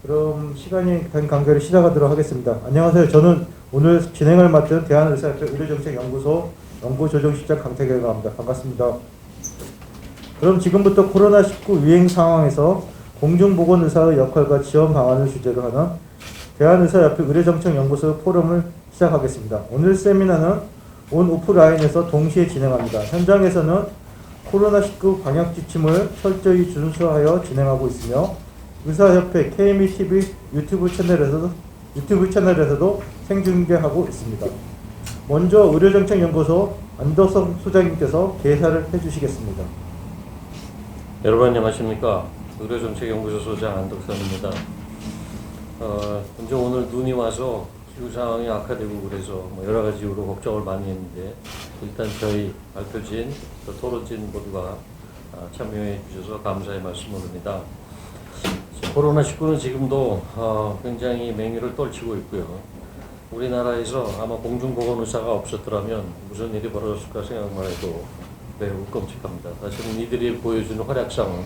그럼 시간이 된 관계로 시작하도록 하겠습니다. 안녕하세요. 저는 오늘 진행을 맡은 대한의사협회 의료정책연구소 연구조정실장 강태경이라고 합니다. 반갑습니다. 그럼 지금부터 코로나19 유행 상황에서 공중보건의사의 역할과 지원 방안을 주제로 하는 대한의사협회 의료정책연구소 포럼을 시작하겠습니다. 오늘 세미나는 온 오프라인에서 동시에 진행합니다. 현장에서는 코로나19 방역 지침을 철저히 준수하여 진행하고 있으며 의사협회 KMTV 유튜브 채널에서도 생중계하고 있습니다. 먼저 의료정책연구소 안덕성 소장님께서 개사를 해주시겠습니다. 여러분 안녕하십니까? 의료정책연구소 소장 안덕선입니다. 이제 오늘 눈이 와서 기후 상황이 악화되고 그래서 여러 가지 이유로 걱정을 많이 했는데 일단 저희 발표진, 토론진 모두가 참여해 주셔서 감사의 말씀을 드립니다. 코로나19는 지금도 굉장히 맹위를 떨치고 있고요. 우리나라에서 아마 공중보건의사가 없었더라면 무슨 일이 벌어졌을까 생각만 해도 매우 끔찍합니다. 사실은 이들이 보여주는 활약상은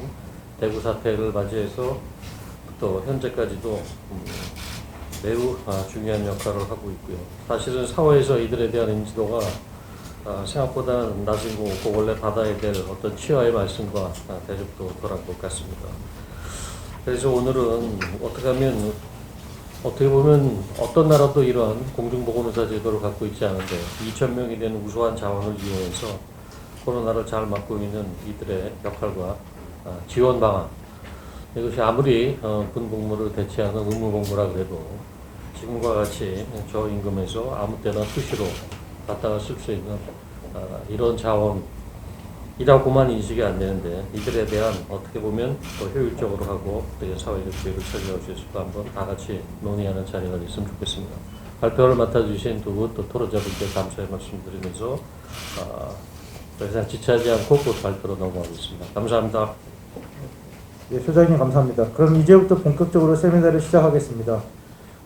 대구 사태를 맞이해서부터 현재까지도 매우 중요한 역할을 하고 있고요. 사실은 사회에서 이들에 대한 인지도가 생각보다 낮은 것 같고 원래 받아야 될 어떤 치아의 말씀과 대접도 덜한 것 같습니다. 그래서 오늘은 어떻게 보면 어떤 나라도 이러한 공중보건의사 제도를 갖고 있지 않은데 2,000명이 되는 우수한 자원을 이용해서 코로나를 잘 막고 있는 이들의 역할과 지원 방안, 이것이 아무리 군복무를 대체하는 의무복무라 그래도 지금과 같이 저임금에서 아무 때나 수시로 갖다가 쓸 수 있는 이런 자원이라고만 인식이 안 되는데 이들에 대한 어떻게 보면 더 효율적으로 하고 어떻게 사회적 기회를 찾아올 수 있을까 한번 다 같이 논의하는 자리가 됐으면 좋겠습니다. 발표를 맡아주신 두 분 또 토론자분께 감사의 말씀드리면서 더 이상 지체하지 않고 곧 발표로 넘어가겠습니다. 감사합니다. 예, 소장님 감사합니다. 그럼 이제부터 본격적으로 세미나를 시작하겠습니다.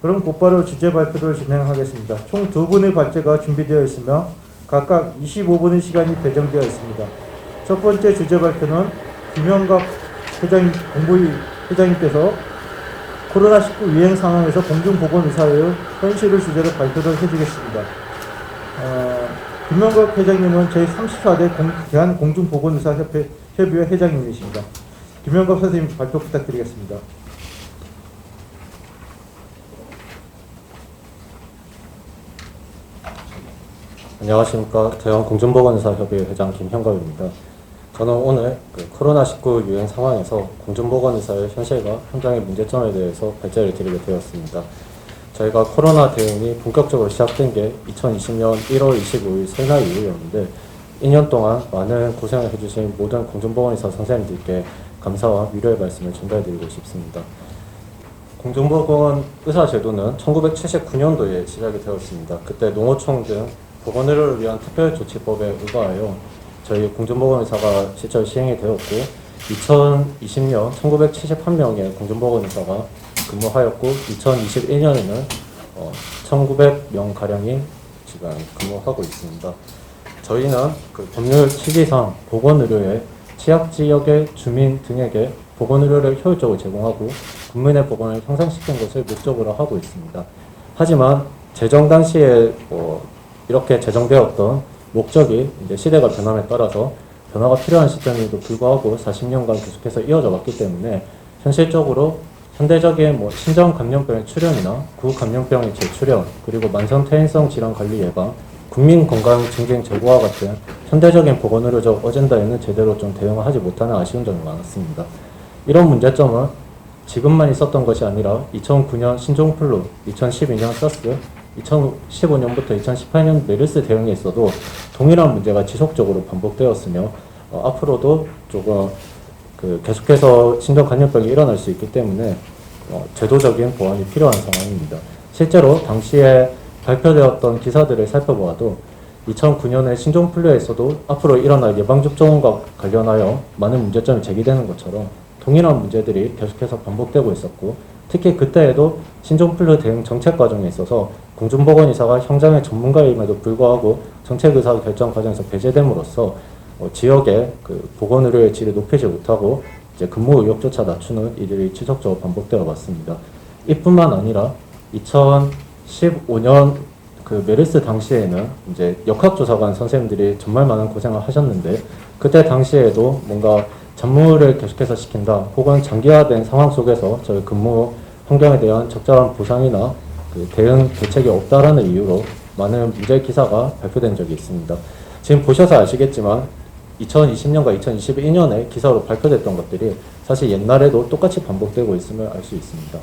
그럼 곧바로 주제 발표를 진행하겠습니다. 총 두 분의 발제가 준비되어 있으며 각각 25분의 시간이 배정되어 있습니다. 첫 번째 주제 발표는 김영갑 공보위 회장님께서 코로나19 유행 상황에서 공중보건의사의 현실을 주제로 발표를 해주겠습니다. 김영갑 회장님은 제34대 대한공중보건의사협회 협의회 회장님이십니다. 김영갑 선생님 발표 부탁드리겠습니다. 안녕하십니까. 대한공중보건의사협의회 회장 김형갑입니다. 저는 오늘 코로나19 유행 상황에서 공중보건의사의 현실과 현장의 문제점에 대해서 발제를 드리게 되었습니다. 저희가 코로나 대응이 본격적으로 시작된 게 2020년 1월 25일 설날 이후였는데 2년 동안 많은 고생을 해주신 모든 공중보건의사 선생님들께 감사와 위로의 말씀을 전달드리고 싶습니다. 공중보건 의사 제도는 1979년도에 시작이 되었습니다. 그때 농어촌 등 보건의료를 위한 특별조치법에 의거하여 저희 공중보건의사가 실제로 시행이 되었고 2020년 1971명의 공중보건의사가 근무하였고 2021년에는 1900명가량이 지금 근무하고 있습니다. 저희는 법률 취지상 보건의료의 취약지역의 주민 등에게 보건의료를 효율적으로 제공하고 국민의 보건을 향상시키는 것을 목적으로 하고 있습니다. 하지만 제정 당시에 이렇게 제정되었던 목적이 이제 시대가 변함에 따라서 변화가 필요한 시점에도 불구하고 40년간 계속해서 이어져 왔기 때문에 현실적으로 현대적인 신종 감염병의 출현이나 구감염병의 재출현, 그리고 만성 퇴행성 질환 관리 예방, 국민 건강 증진 제고와 같은 현대적인 보건의료적 어젠다에는 제대로 좀 대응을 하지 못하는 아쉬운 점이 많았습니다. 이런 문제점은 지금만 있었던 것이 아니라 2009년 신종플루, 2012년 사스, 2015년부터 2018년 메르스 대응에 있어도 동일한 문제가 지속적으로 반복되었으며 앞으로도 조금 계속해서 신종 감염병이 일어날 수 있기 때문에 제도적인 보완이 필요한 상황입니다. 실제로 당시에 발표되었던 기사들을 살펴보아도 2009년에 신종플루에서도 앞으로 일어날 예방접종과 관련하여 많은 문제점이 제기되는 것처럼 동일한 문제들이 계속해서 반복되고 있었고, 특히 그때에도 신종플루 대응 정책 과정에 있어서 공중보건의사가 현장의 전문가임에도 불구하고 정책의사 결정 과정에서 배제됨으로써 지역의 보건의료의 질을 높이지 못하고 이제 근무 의욕조차 낮추는 일들이 지속적으로 반복되어 왔습니다. 이뿐만 아니라 2015년 그 메르스 당시에는 이제 역학조사관 선생님들이 정말 많은 고생을 하셨는데, 그때 당시에도 뭔가 잡무를 계속해서 시킨다 혹은 장기화된 상황 속에서 저희 근무 환경에 대한 적절한 보상이나 그 대응 대책이 없다라는 이유로 많은 문제 기사가 발표된 적이 있습니다. 지금 보셔서 아시겠지만 2020년과 2021년에 기사로 발표됐던 것들이 사실 옛날에도 똑같이 반복되고 있음을 알 수 있습니다.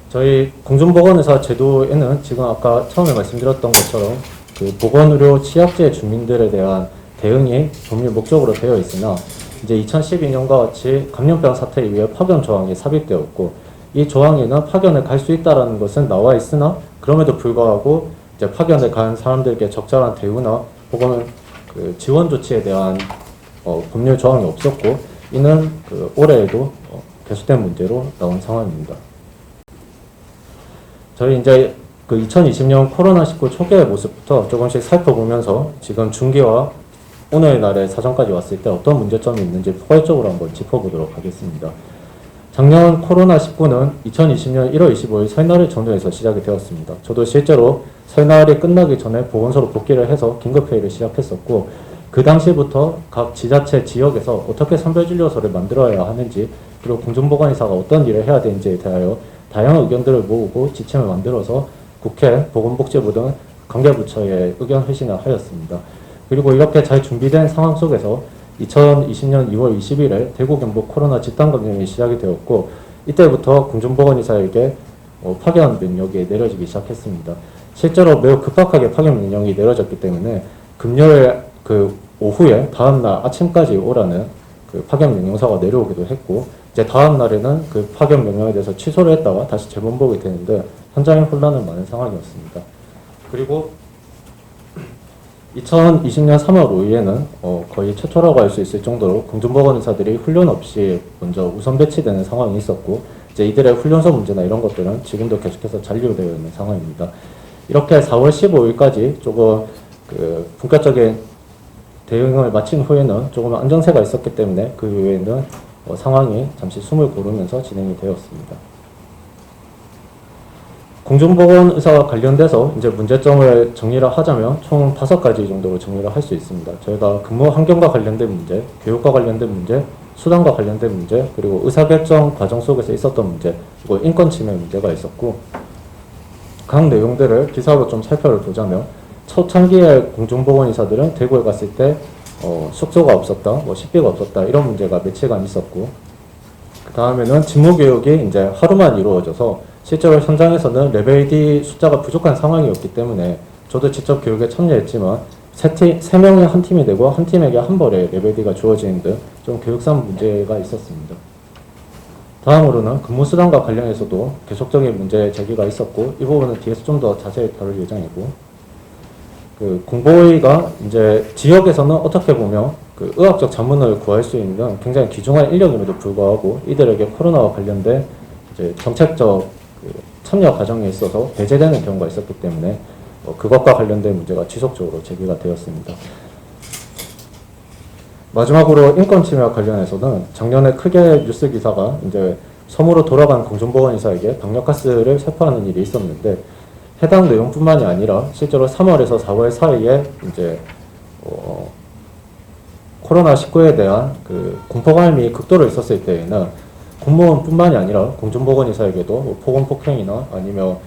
저희 공중보건의사 제도에는 지금 아까 처음에 말씀드렸던 것처럼 그 보건의료 취약제 주민들에 대한 대응이 법률 목적으로 되어 있으나, 이제 2012년과 같이 감염병 사태에 의해 파견 조항이 삽입되었고, 이 조항에는 파견을 갈 수 있다라는 것은 나와 있으나 그럼에도 불구하고 이제 파견을 간 사람들에게 적절한 대우나 혹은 그 지원 조치에 대한 법률 조항이 없었고, 이는 그 올해에도 계속된 문제로 나온 상황입니다. 저희 이제 그 2020년 코로나19 초기의 모습부터 조금씩 살펴보면서 지금 중기와 오늘날의 사정까지 왔을 때 어떤 문제점이 있는지 포괄적으로 한번 짚어보도록 하겠습니다. 작년 코로나19는 2020년 1월 25일 설날을 전후해서 시작이 되었습니다. 저도 실제로 설날이 끝나기 전에 보건소로 복귀를 해서 긴급회의를 시작했었고, 그 당시부터 각 지자체 지역에서 어떻게 선별진료소를 만들어야 하는지, 그리고 공중보건의사가 어떤 일을 해야 되는지에 대하여 다양한 의견들을 모으고 지침을 만들어서 국회, 보건복지부 등 관계부처에 의견 회신을 하였습니다. 그리고 이렇게 잘 준비된 상황 속에서 2020년 2월 20일에 대구 경북 코로나 집단 감염이 시작이 되었고, 이때부터 공중보건의사에게 파견 명령이 내려지기 시작했습니다. 실제로 매우 급박하게 파견 명령이 내려졌기 때문에 금요일 그 오후에 다음날 아침까지 오라는 그 파견 명령서가 내려오기도 했고, 이제 다음 날에는 그 파견 명령에 대해서 취소를 했다가 다시 재본복이 되는데 현장에 혼란은 많은 상황이었습니다. 그리고 2020년 3월 5일에는 거의 최초라고 할 수 있을 정도로 공중보건의사들이 훈련 없이 먼저 우선 배치되는 상황이 있었고, 이제 이들의 훈련소 문제나 이런 것들은 지금도 계속해서 잔류되어 있는 상황입니다. 이렇게 4월 15일까지 조금 그 본격적인 대응을 마친 후에는 조금 안정세가 있었기 때문에 그 이후에는 상황이 잠시 숨을 고르면서 진행이 되었습니다. 공중보건의사와 관련돼서 이제 문제점을 정리를 하자면 총 5가지 정도로 정리를 할 수 있습니다. 저희가 근무 환경과 관련된 문제, 교육과 관련된 문제, 수당과 관련된 문제, 그리고 의사결정 과정 속에서 있었던 문제, 그리고 인권 침해 문제가 있었고, 각 내용들을 기사로 좀 살펴보자면, 초창기에 공중보건의사들은 대구에 갔을 때 숙소가 없었다, 뭐 식비가 없었다 이런 문제가 며칠간 있었고, 그 다음에는 직무교육이 이제 하루만 이루어져서 실제로 현장에서는 레벨 D 숫자가 부족한 상황이었기 때문에 저도 직접 교육에 참여했지만 3명이 한 팀이 되고 한 팀에게 한 벌에 레벨 D가 주어지는 등 좀 교육상 문제가 있었습니다. 다음으로는 근무수당과 관련해서도 계속적인 문제 제기가 있었고, 이 부분은 뒤에서 좀 더 자세히 다룰 예정이고, 그 공보위가 이제 지역에서는 어떻게 보면 그 의학적 자문을 구할 수 있는 굉장히 귀중한 인력임에도 불구하고 이들에게 코로나와 관련된 이제 정책적 그 참여 과정에 있어서 배제되는 경우가 있었기 때문에 그것과 관련된 문제가 지속적으로 제기가 되었습니다. 마지막으로 인권 침해와 관련해서는 작년에 크게 뉴스 기사가 이제 섬으로 돌아간 공중보건의사에게 방역가스를 살포하는 일이 있었는데, 해당 내용뿐만이 아니라 실제로 3월에서 4월 사이에 이제 코로나19에 대한 그 공포감이 극도로 있었을 때에는 공무원뿐만이 아니라 공중보건의사에게도 뭐 폭언폭행이나 아니면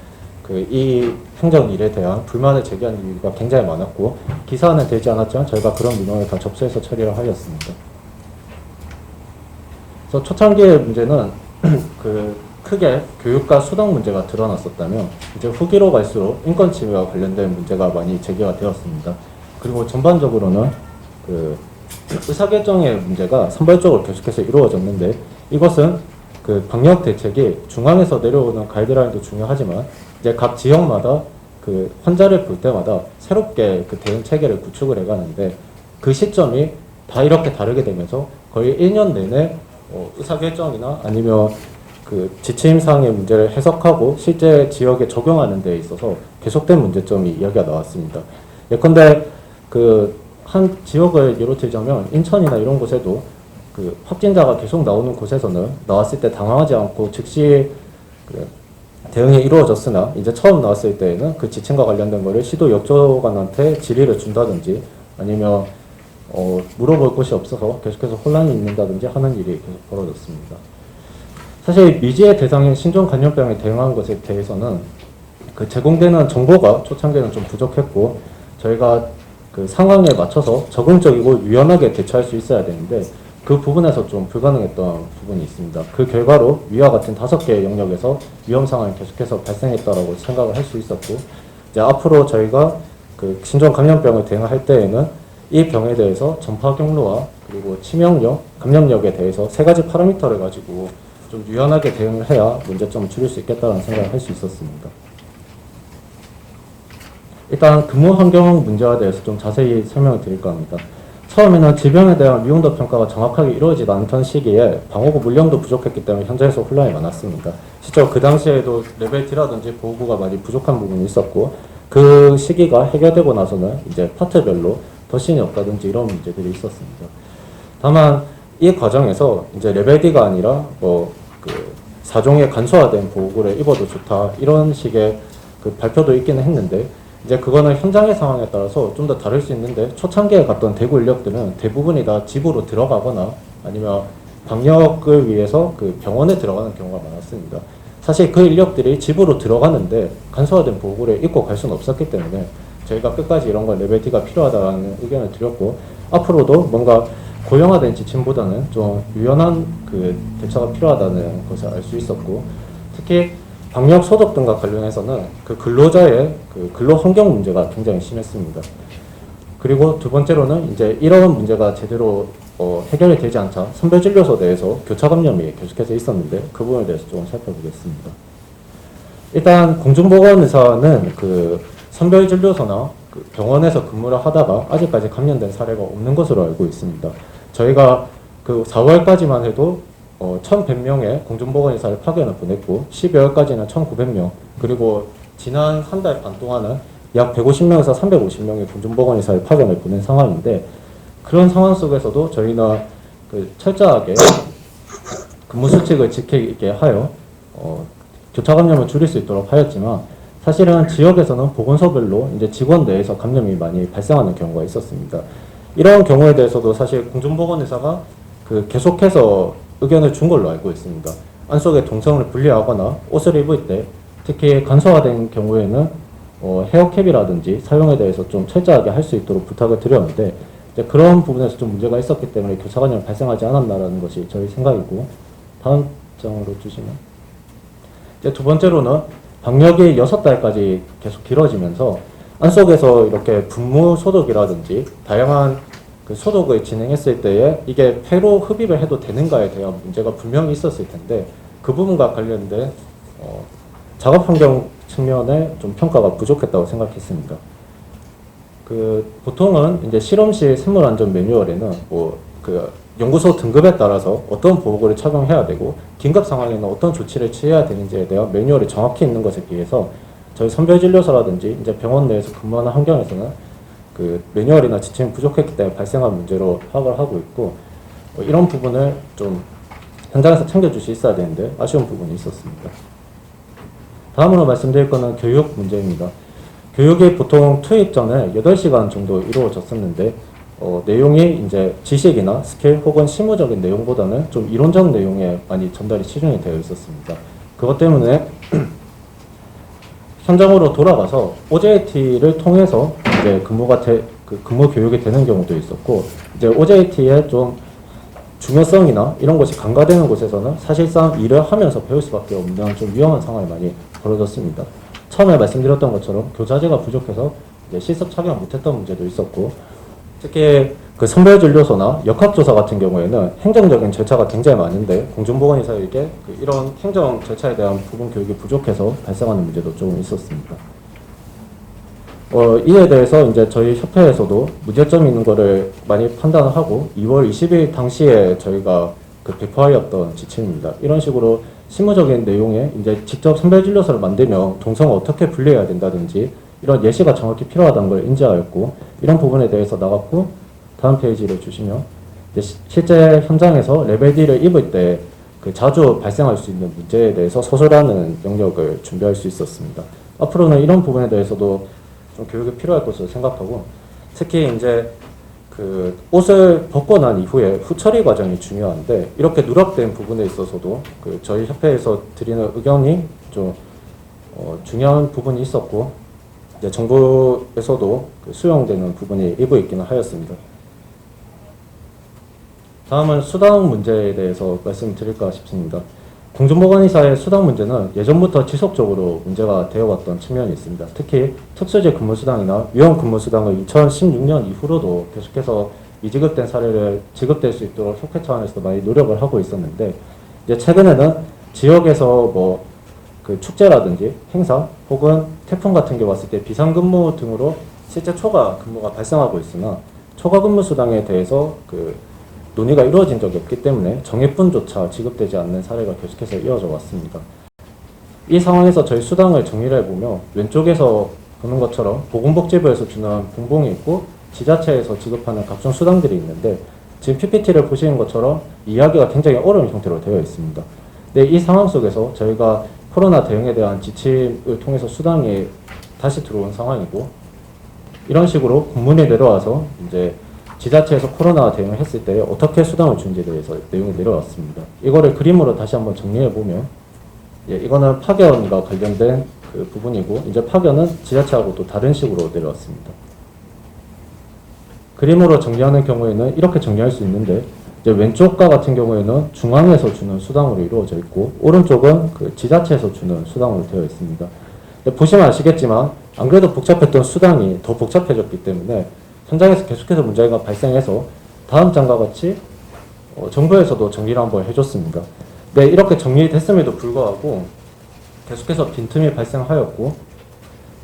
그 이 행정일에 대한 불만을 제기하는 이유가 굉장히 많았고, 기사는 되지 않았지만 저희가 그런 민원을 다 접수해서 처리를 하였습니다. 그래서 초창기의 문제는 그 크게 교육과 수당 문제가 드러났었다면, 이제 후기로 갈수록 인권 침해와 관련된 문제가 많이 제기가 되었습니다. 그리고 전반적으로는 그 의사결정의 문제가 산발적으로 계속해서 이루어졌는데, 이것은 그 방역 대책이 중앙에서 내려오는 가이드라인도 중요하지만 이제 각 지역마다 그 환자를 볼 때마다 새롭게 그 대응 체계를 구축을 해가는데, 그 시점이 다 이렇게 다르게 되면서 거의 1년 내내 의사결정이나 아니면 그 지침사항의 문제를 해석하고 실제 지역에 적용하는 데 있어서 계속된 문제점이 이야기가 나왔습니다. 예컨대 그 한 지역을 예로 들자면 인천이나 이런 곳에도 그 확진자가 계속 나오는 곳에서는 나왔을 때 당황하지 않고 즉시 그 대응이 이루어졌으나 이제 처음 나왔을 때에는 그 지침과 관련된 거를 시도 역조관한테 질의를 준다든지 아니면 물어볼 곳이 없어서 계속해서 혼란이 있는다든지 하는 일이 계속 벌어졌습니다. 사실 미지의 대상인 신종 감염병에 대응하는 것에 대해서는 그 제공되는 정보가 초창기에는 좀 부족했고 저희가 그 상황에 맞춰서 적응적이고 유연하게 대처할 수 있어야 되는데 그 부분에서 좀 불가능했던 부분이 있습니다. 그 결과로 위와 같은 5개의 영역에서 위험 상황이 계속해서 발생했다라고 생각을 할 수 있었고 이제 앞으로 저희가 그 신종 감염병을 대응할 때에는 이 병에 대해서 전파 경로와 그리고 치명력, 감염력에 대해서 3가지 파라미터를 가지고 좀 유연하게 대응을 해야 문제점을 줄일 수 있겠다는 생각을 할 수 있었습니다. 일단 근무 환경 문제에 대해서 좀 자세히 설명을 드릴까 합니다. 처음에는 질병에 대한 위험도 평가가 정확하게 이루어지지 않던 시기에 방호구 물량도 부족했기 때문에 현장에서 혼란이 많았습니다. 실제로 그 당시에도 레벨 D라든지 보호구가 많이 부족한 부분이 있었고 그 시기가 해결되고 나서는 이제 파트별로 더신이 없다든지 이런 문제들이 있었습니다. 다만 이 과정에서 이제 레벨 D가 아니라 그 4종의 간소화된 보호구를 입어도 좋다 이런 식의 그 발표도 있기는 했는데 이제 그거는 현장의 상황에 따라서 좀 더 다를 수 있는데 초창기에 갔던 대구 인력들은 대부분이 다 집으로 들어가거나 아니면 방역을 위해서 그 병원에 들어가는 경우가 많았습니다. 사실 그 인력들이 집으로 들어가는데 간소화된 보호구를 입고 갈 수는 없었기 때문에 저희가 끝까지 이런 건 레벨 D가 필요하다는 의견을 드렸고 앞으로도 뭔가 고령화된 지침보다는 좀 유연한 그 대처가 필요하다는 것을 알 수 있었고 특히 방역 소독 등과 관련해서는 그 근로자의 그 근로 환경 문제가 굉장히 심했습니다. 그리고 두 번째로는 이제 이런 문제가 제대로 해결이 되지 않자 선별진료소 내에서 교차 감염이 계속해서 있었는데 그 부분에 대해서 좀 살펴보겠습니다. 일단 공중보건의사는 그 선별진료소나 그 병원에서 근무를 하다가 아직까지 감염된 사례가 없는 것으로 알고 있습니다. 저희가 그 4월까지만 해도 1,100명의 공중보건의사를 파견을 보냈고 12월까지는 1,900명 그리고 지난 한 달 반 동안은 약 150명에서 350명의 공중보건의사를 파견을 보낸 상황인데 그런 상황 속에서도 저희는 그 철저하게 근무 수칙을 지키게 하여 교차 감염을 줄일 수 있도록 하였지만 사실은 지역에서는 보건소별로 이제 직원 내에서 감염이 많이 발생하는 경우가 있었습니다. 이런 경우에 대해서도 사실 공중보건의사가 그 계속해서 의견을 준 걸로 알고 있습니다. 안속에 동선을 분리하거나 옷을 입을 때 특히 간소화된 경우에는 헤어캡이라든지 사용에 대해서 좀 철저하게 할 수 있도록 부탁을 드렸는데 이제 그런 부분에서 좀 문제가 있었기 때문에 교차 감염이 발생하지 않았나라는 것이 저희 생각이고 다음 장으로 주시면 이제 두 번째로는 방역이 6달까지 계속 길어지면서 안속에서 이렇게 분무 소독이라든지 다양한 그 소독을 진행했을 때에 이게 폐로 흡입을 해도 되는가에 대한 문제가 분명히 있었을 텐데 그 부분과 관련된 작업 환경 측면에 좀 평가가 부족했다고 생각했습니다. 그 보통은 이제 실험실 생물 안전 매뉴얼에는 그 연구소 등급에 따라서 어떤 보호구를 착용해야 되고 긴급 상황에는 어떤 조치를 취해야 되는지에 대한 매뉴얼이 정확히 있는 것에 비해서 저희 선별진료소라든지 이제 병원 내에서 근무하는 환경에서는 그 매뉴얼이나 지침이 부족했기 때문에 발생한 문제로 파악을 하고 있고 이런 부분을 좀 현장에서 챙겨줄 수 있어야 되는데 아쉬운 부분이 있었습니다. 다음으로 말씀드릴 거는 교육 문제입니다. 교육이 보통 투입 전에 8시간 정도 이루어졌었는데 내용이 이제 지식이나 스킬 혹은 실무적인 내용보다는 좀 이론적 내용에 많이 전달이 치중이 되어 있었습니다. 그것 때문에 현장으로 돌아가서 OJT를 통해서 이제 근무 교육이 되는 경우도 있었고 이제 OJT의 좀 중요성이나 이런 것이 간과되는 곳에서는 사실상 일을 하면서 배울 수밖에 없는 좀 위험한 상황이 많이 벌어졌습니다. 처음에 말씀드렸던 것처럼 교자재가 부족해서 이제 실습 착용 못했던 문제도 있었고 특히 그 선별진료소나 역학조사 같은 경우에는 행정적인 절차가 굉장히 많은데 공중보건의사에게 이런 행정 절차에 대한 부분 교육이 부족해서 발생하는 문제도 조금 있었습니다. 이에 대해서 이제 저희 협회에서도 문제점이 있는 거를 많이 판단을 하고 2월 20일 당시에 저희가 그 배포하였던 지침입니다. 이런 식으로 실무적인 내용에 이제 직접 선별진료소를 만들면 동성을 어떻게 분리해야 된다든지 이런 예시가 정확히 필요하다는 걸 인지하였고 이런 부분에 대해서 나갔고 다음 페이지를 주시면 이제 실제 현장에서 레벨 D를 입을 때 그 자주 발생할 수 있는 문제에 대해서 서술하는 영역을 준비할 수 있었습니다. 앞으로는 이런 부분에 대해서도 좀 교육이 필요할 것으로 생각하고, 특히 이제 그 옷을 벗고 난 이후에 후처리 과정이 중요한데, 이렇게 누락된 부분에 있어서도 그 저희 협회에서 드리는 의견이 좀 중요한 부분이 있었고, 이제 정부에서도 그 수용되는 부분이 일부 있기는 하였습니다. 다음은 수당 문제에 대해서 말씀드릴까 싶습니다. 공중보건의사의 수당 문제는 예전부터 지속적으로 문제가 되어왔던 측면이 있습니다. 특히 특수직 근무수당이나 위험 근무수당을 2016년 이후로도 계속해서 미지급된 사례를 지급될 수 있도록 협회 차원에서 많이 노력을 하고 있었는데, 이제 최근에는 지역에서 뭐 그 축제라든지 행사 혹은 태풍 같은 게 왔을 때 비상근무 등으로 실제 초과 근무가 발생하고 있으나 초과 근무 수당에 대해서 그 논의가 이루어진 적이 없기 때문에 정액분조차 지급되지 않는 사례가 계속해서 이어져 왔습니다. 이 상황에서 저희 수당을 정리를 해보면, 왼쪽에서 보는 것처럼 보건복지부에서 주는 분봉이 있고 지자체에서 지급하는 각종 수당들이 있는데, 지금 PPT를 보시는 것처럼 이야기가 굉장히 어려운 형태로 되어 있습니다. 근데 이 상황 속에서 저희가 코로나 대응에 대한 지침을 통해서 수당이 다시 들어온 상황이고, 이런 식으로 공문이 내려와서 이제 지자체에서 코로나 대응을 했을 때 어떻게 수당을 주는지에 대해서 내용이 내려왔습니다. 이거를 그림으로 다시 한번 정리해 보면, 이거는 파견과 관련된 그 부분이고, 이제 파견은 지자체하고 또 다른 식으로 내려왔습니다. 그림으로 정리하는 경우에는 이렇게 정리할 수 있는데, 이제 왼쪽과 같은 경우에는 중앙에서 주는 수당으로 이루어져 있고, 오른쪽은 그 지자체에서 주는 수당으로 되어 있습니다. 보시면 아시겠지만 안 그래도 복잡했던 수당이 더 복잡해졌기 때문에 현장에서 계속해서 문제가 발생해서 다음 장과 같이 정부에서도 정리를 한번 해줬습니다. 네, 이렇게 정리됐음에도 불구하고 계속해서 빈틈이 발생하였고,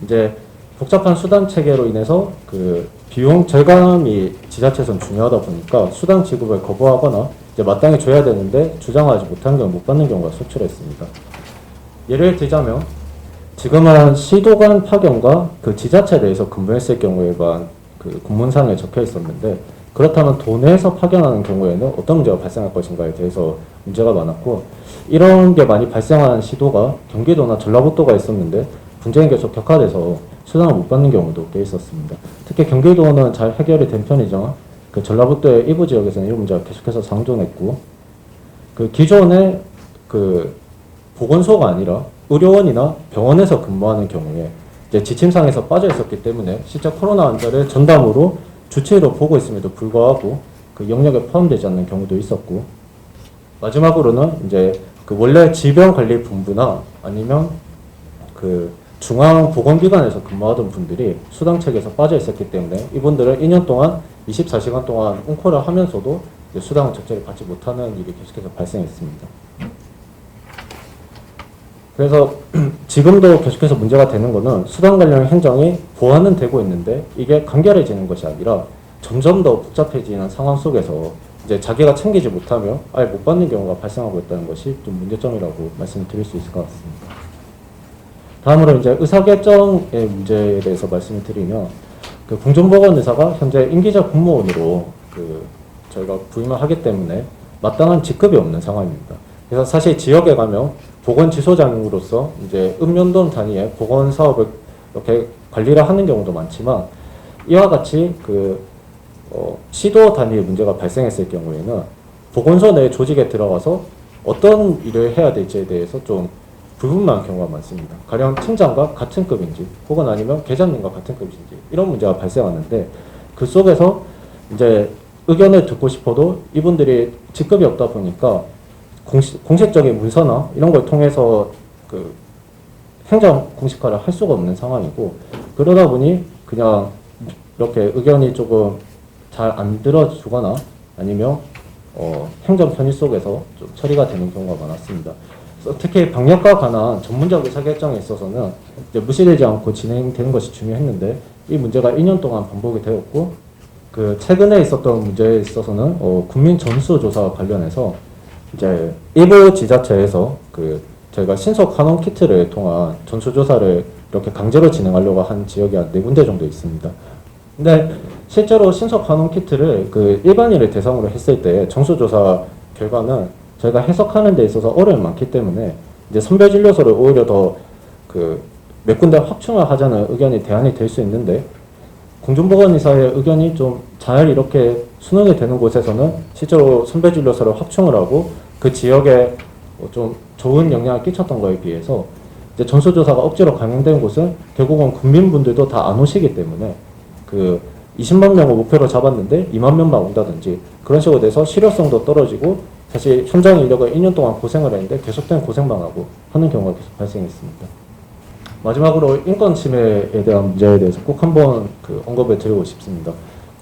이제 복잡한 수당 체계로 인해서 그 비용 절감이 지자체에서는 중요하다 보니까 수당 지급을 거부하거나 이제 마땅히 줘야 되는데 주장하지 못한 경우 못 받는 경우가 속출했습니다. 예를 들자면 지금은 시도간 파견과 그 지자체 내에서 근무했을 경우에만 그 공문상에 적혀 있었는데, 그렇다면 도내에서 파견하는 경우에는 어떤 문제가 발생할 것인가에 대해서 문제가 많았고, 이런 게 많이 발생한 시도가 경기도나 전라북도가 있었는데 분쟁이 계속 격화돼서 수당을 못 받는 경우도 꽤 있었습니다. 특히 경기도는 잘 해결이 된 편이지만 그 전라북도의 일부 지역에서는 이런 문제가 계속해서 상존했고, 그 기존의 그 보건소가 아니라 의료원이나 병원에서 근무하는 경우에 이제 지침상에서 빠져 있었기 때문에 실제 코로나 환자를 전담으로 주치의로 보고 있음에도 불구하고 그 영역에 포함되지 않는 경우도 있었고, 마지막으로는 이제 그 원래 질병관리본부나 아니면 그 중앙보건기관에서 근무하던 분들이 수당 체계에서 빠져 있었기 때문에 이분들은 2년 동안 24시간 동안 응콜을 하면서도 수당을 적절히 받지 못하는 일이 계속해서 발생했습니다. 그래서 지금도 계속해서 문제가 되는 것은 수당 관련 행정이 보완은 되고 있는데 이게 간결해지는 것이 아니라 점점 더 복잡해지는 상황 속에서 이제 자기가 챙기지 못하면 아예 못 받는 경우가 발생하고 있다는 것이 좀 문제점이라고 말씀드릴 수 있을 것 같습니다. 다음으로 이제 의사결정의 문제에 대해서 말씀을 드리면, 그 공중보건의사가 현재 임기적 공무원으로 그 저희가 부임을 하기 때문에 마땅한 직급이 없는 상황입니다. 그래서 사실 지역에 가면 보건지소장으로서 이제 읍면동 단위의 보건 사업을 이렇게 관리를 하는 경우도 많지만, 이와 같이 그 시도 단위의 문제가 발생했을 경우에는 보건소 내 조직에 들어가서 어떤 일을 해야 될지에 대해서 좀 불분명한 경우가 많습니다. 가령 팀장과 같은 급인지 혹은 아니면 계장님과 같은 급인지 이런 문제가 발생하는데, 그 속에서 이제 의견을 듣고 싶어도 이분들이 직급이 없다 보니까 공식적인 문서나 이런 걸 통해서 그 행정 공식화를 할 수가 없는 상황이고, 그러다 보니 그냥 이렇게 의견이 조금 잘 안 들어주거나 아니면 행정 편의 속에서 좀 처리가 되는 경우가 많았습니다. 특히 방역과 관한 전문적 의사결정에 있어서는 이제 무시되지 않고 진행되는 것이 중요했는데, 이 문제가 2년 동안 반복이 되었고, 그 최근에 있었던 문제에 있어서는 국민 전수조사와 관련해서 이제 일부 지자체에서 그 저희가 신속 환원 키트를 통한 전수조사를 이렇게 강제로 진행하려고 한 지역이 한 4군데 정도 있습니다. 근데 실제로 신속 환원 키트를 그 일반인을 대상으로 했을 때 정수조사 결과는 저희가 해석하는 데 있어서 어려움이 많기 때문에 이제 선별 진료소를 오히려 더 그 몇 군데 확충화하자는 의견이 대안이 될 수 있는데, 공중보건의사의 의견이 좀 잘 이렇게 수능이 되는 곳에서는 실제로 선별 진료소를 확충을 하고 그 지역에 좀 좋은 영향을 끼쳤던 거에 비해서 이제 전수조사가 억지로 강행된 곳은 결국은 국민분들도 다 안 오시기 때문에 그 20만 명을 목표로 잡았는데 2만 명만 온다든지 그런 식으로 돼서 실효성도 떨어지고 사실 현장 인력을 1년 동안 고생을 했는데 계속된 고생만 하고 하는 경우가 계속 발생했습니다. 마지막으로 인권 침해에 대한 문제에 대해서 꼭 한번 그 언급을 드리고 싶습니다.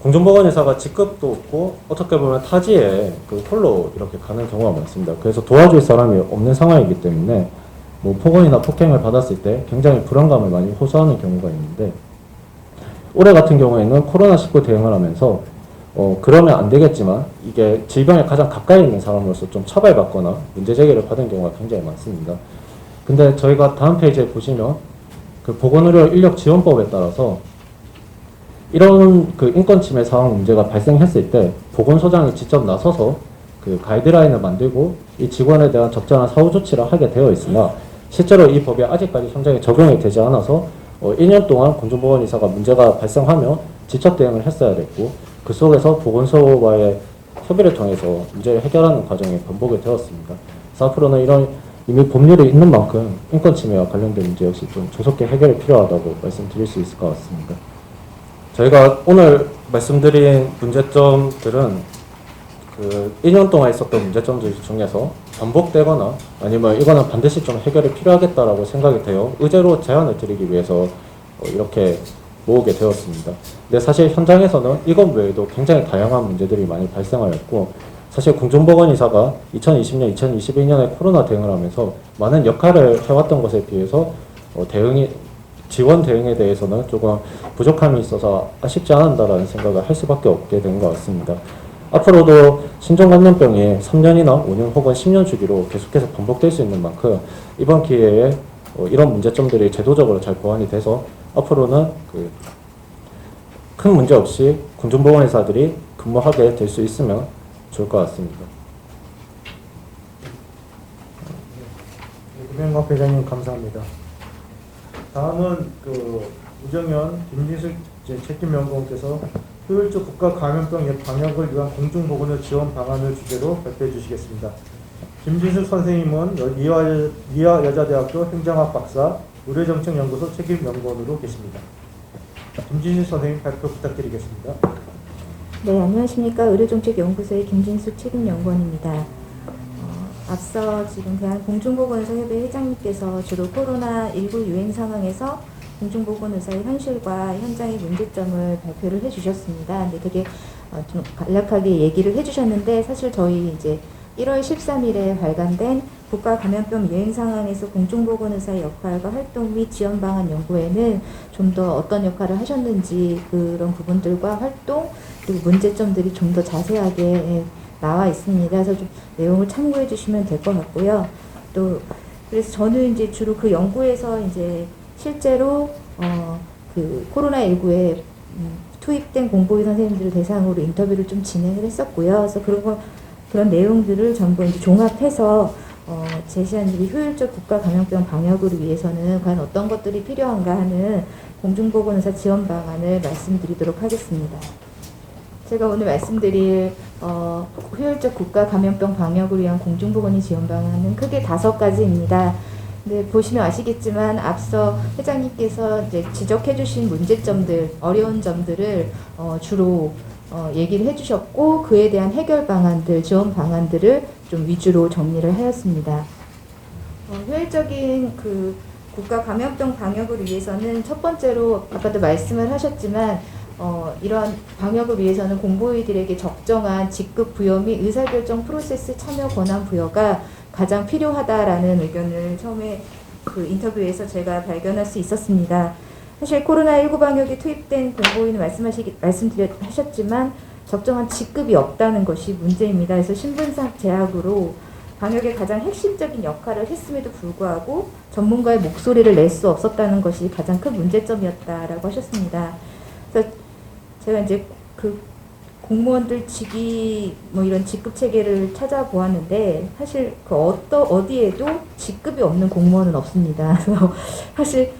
공중보건의사가 직급도 없고 어떻게 보면 타지에 그 홀로 이렇게 가는 경우가 많습니다. 그래서 도와줄 사람이 없는 상황이기 때문에 뭐 폭언이나 폭행을 받았을 때 굉장히 불안감을 많이 호소하는 경우가 있는데, 올해 같은 경우에는 코로나19 대응을 하면서 그러면 안 되겠지만 이게 질병에 가장 가까이 있는 사람으로서 좀 처벌받거나 문제 제기를 받은 경우가 굉장히 많습니다. 근데 저희가 다음 페이지에 보시면 그 보건의료 인력 지원법에 따라서 이런 그 인권 침해 상황 문제가 발생했을 때 보건소장이 직접 나서서 그 가이드라인을 만들고 이 직원에 대한 적절한 사후 조치를 하게 되어 있으나 실제로 이 법이 아직까지 현장에 적용이 되지 않아서 1년 동안 공중보건의사가 문제가 발생하면 직접 대응을 했어야 됐고, 그 속에서 보건소와의 협의를 통해서 문제를 해결하는 과정이 반복이 되었습니다. 그래서 앞으로는 이런 이미 법률이 있는 만큼 인권 침해와 관련된 문제 역시 좀 조속히 해결이 필요하다고 말씀드릴 수 있을 것 같습니다. 저희가 오늘 말씀드린 문제점들은 그 1년 동안 있었던 문제점들 중에서 반복되거나 아니면 이거는 반드시 좀 해결이 필요하겠다라고 생각이 되어 의제로 제안을 드리기 위해서 이렇게 모으게 되었습니다. 근데 사실 현장에서는 이것 외에도 굉장히 다양한 문제들이 많이 발생하였고, 사실 공중보건의사가 2020년, 2021년에 코로나 대응을 하면서 많은 역할을 해왔던 것에 비해서 지원 대응에 대해서는 조금 부족함이 있어서 아쉽지 않은다라는 생각을 할 수밖에 없게 된 것 같습니다. 앞으로도 신종감염병이 3년이나 5년 혹은 10년 주기로 계속해서 반복될 수 있는 만큼 이번 기회에 이런 문제점들이 제도적으로 잘 보완이 돼서 앞으로는 큰 문제 없이 공중보건의사들이 근무하게 될 수 있으면 좋을 것 같습니다. 김영광 회장님 감사합니다. 다음은 우정현 김진숙 책임연구원께서 효율적 국가 감염병 방역을 위한 공중보건의 지원 방안을 주제로 발표해 주시겠습니다. 김진숙 선생님은 이화여자대학교 행정학 박사, 의료정책연구소 책임연구원으로 계십니다. 김진숙 선생님 발표 부탁드리겠습니다. 네, 안녕하십니까. 의료정책연구소의 김진숙 책임연구원입니다. 앞서 지금 대한공중보건의사협회 회장님께서 주로 코로나19 유행 상황에서 공중보건의사의 현실과 현장의 문제점을 발표를 해주셨습니다. 근데 되게 좀 간략하게 얘기를 해주셨는데, 사실 저희 이제 1월 13일에 발간된 국가감염병 유행 상황에서 공중보건의사의 역할과 활동 및 지원 방안 연구에는 좀 더 어떤 역할을 하셨는지 그런 부분들과 활동 그리고 문제점들이 좀 더 자세하게 나와 있습니다. 그래서 좀 내용을 참고해 주시면 될 것 같고요. 또 그래서 저는 이제 주로 그 연구에서 이제 실제로 그 코로나19에 투입된 공보위 선생님들 대상으로 인터뷰를 좀 진행을 했었고요. 그래서 그런 내용들을 전부 이제 종합해서 제시한 이 효율적 국가 감염병 방역을 위해서는 과연 어떤 것들이 필요한가 하는 공중보건의사 지원 방안을 말씀드리도록 하겠습니다. 제가 오늘 말씀드릴 효율적 국가 감염병 방역을 위한 공중보건의 지원 방안은 크게 5가지입니다. 네, 보시면 아시겠지만 앞서 회장님께서 이제 지적해주신 문제점들, 어려운 점들을 주로 얘기를 해주셨고, 그에 대한 해결 방안들, 지원 방안들을 좀 위주로 정리를 하였습니다. 효율적인 그 국가 감염병 방역을 위해서는 첫 번째로 아까도 말씀을 하셨지만 이러한 방역을 위해서는 공보위들에게 적정한 직급 부여 및 의사결정 프로세스 참여 권한 부여가 가장 필요하다라는 의견을 처음에 그 인터뷰에서 제가 발견할 수 있었습니다. 사실 코로나19 방역에 투입된 공보위는 말씀하셨지만 적정한 직급이 없다는 것이 문제입니다. 그래서 신분상 제약으로 방역의 가장 핵심적인 역할을 했음에도 불구하고 전문가의 목소리를 낼 수 없었다는 것이 가장 큰 문제점이었다라고 하셨습니다. 그래서 제가 이제 그 공무원들 직위 뭐 이런 직급 체계를 찾아보았는데 사실 그 어디에도 직급이 없는 공무원은 없습니다. 그래서 사실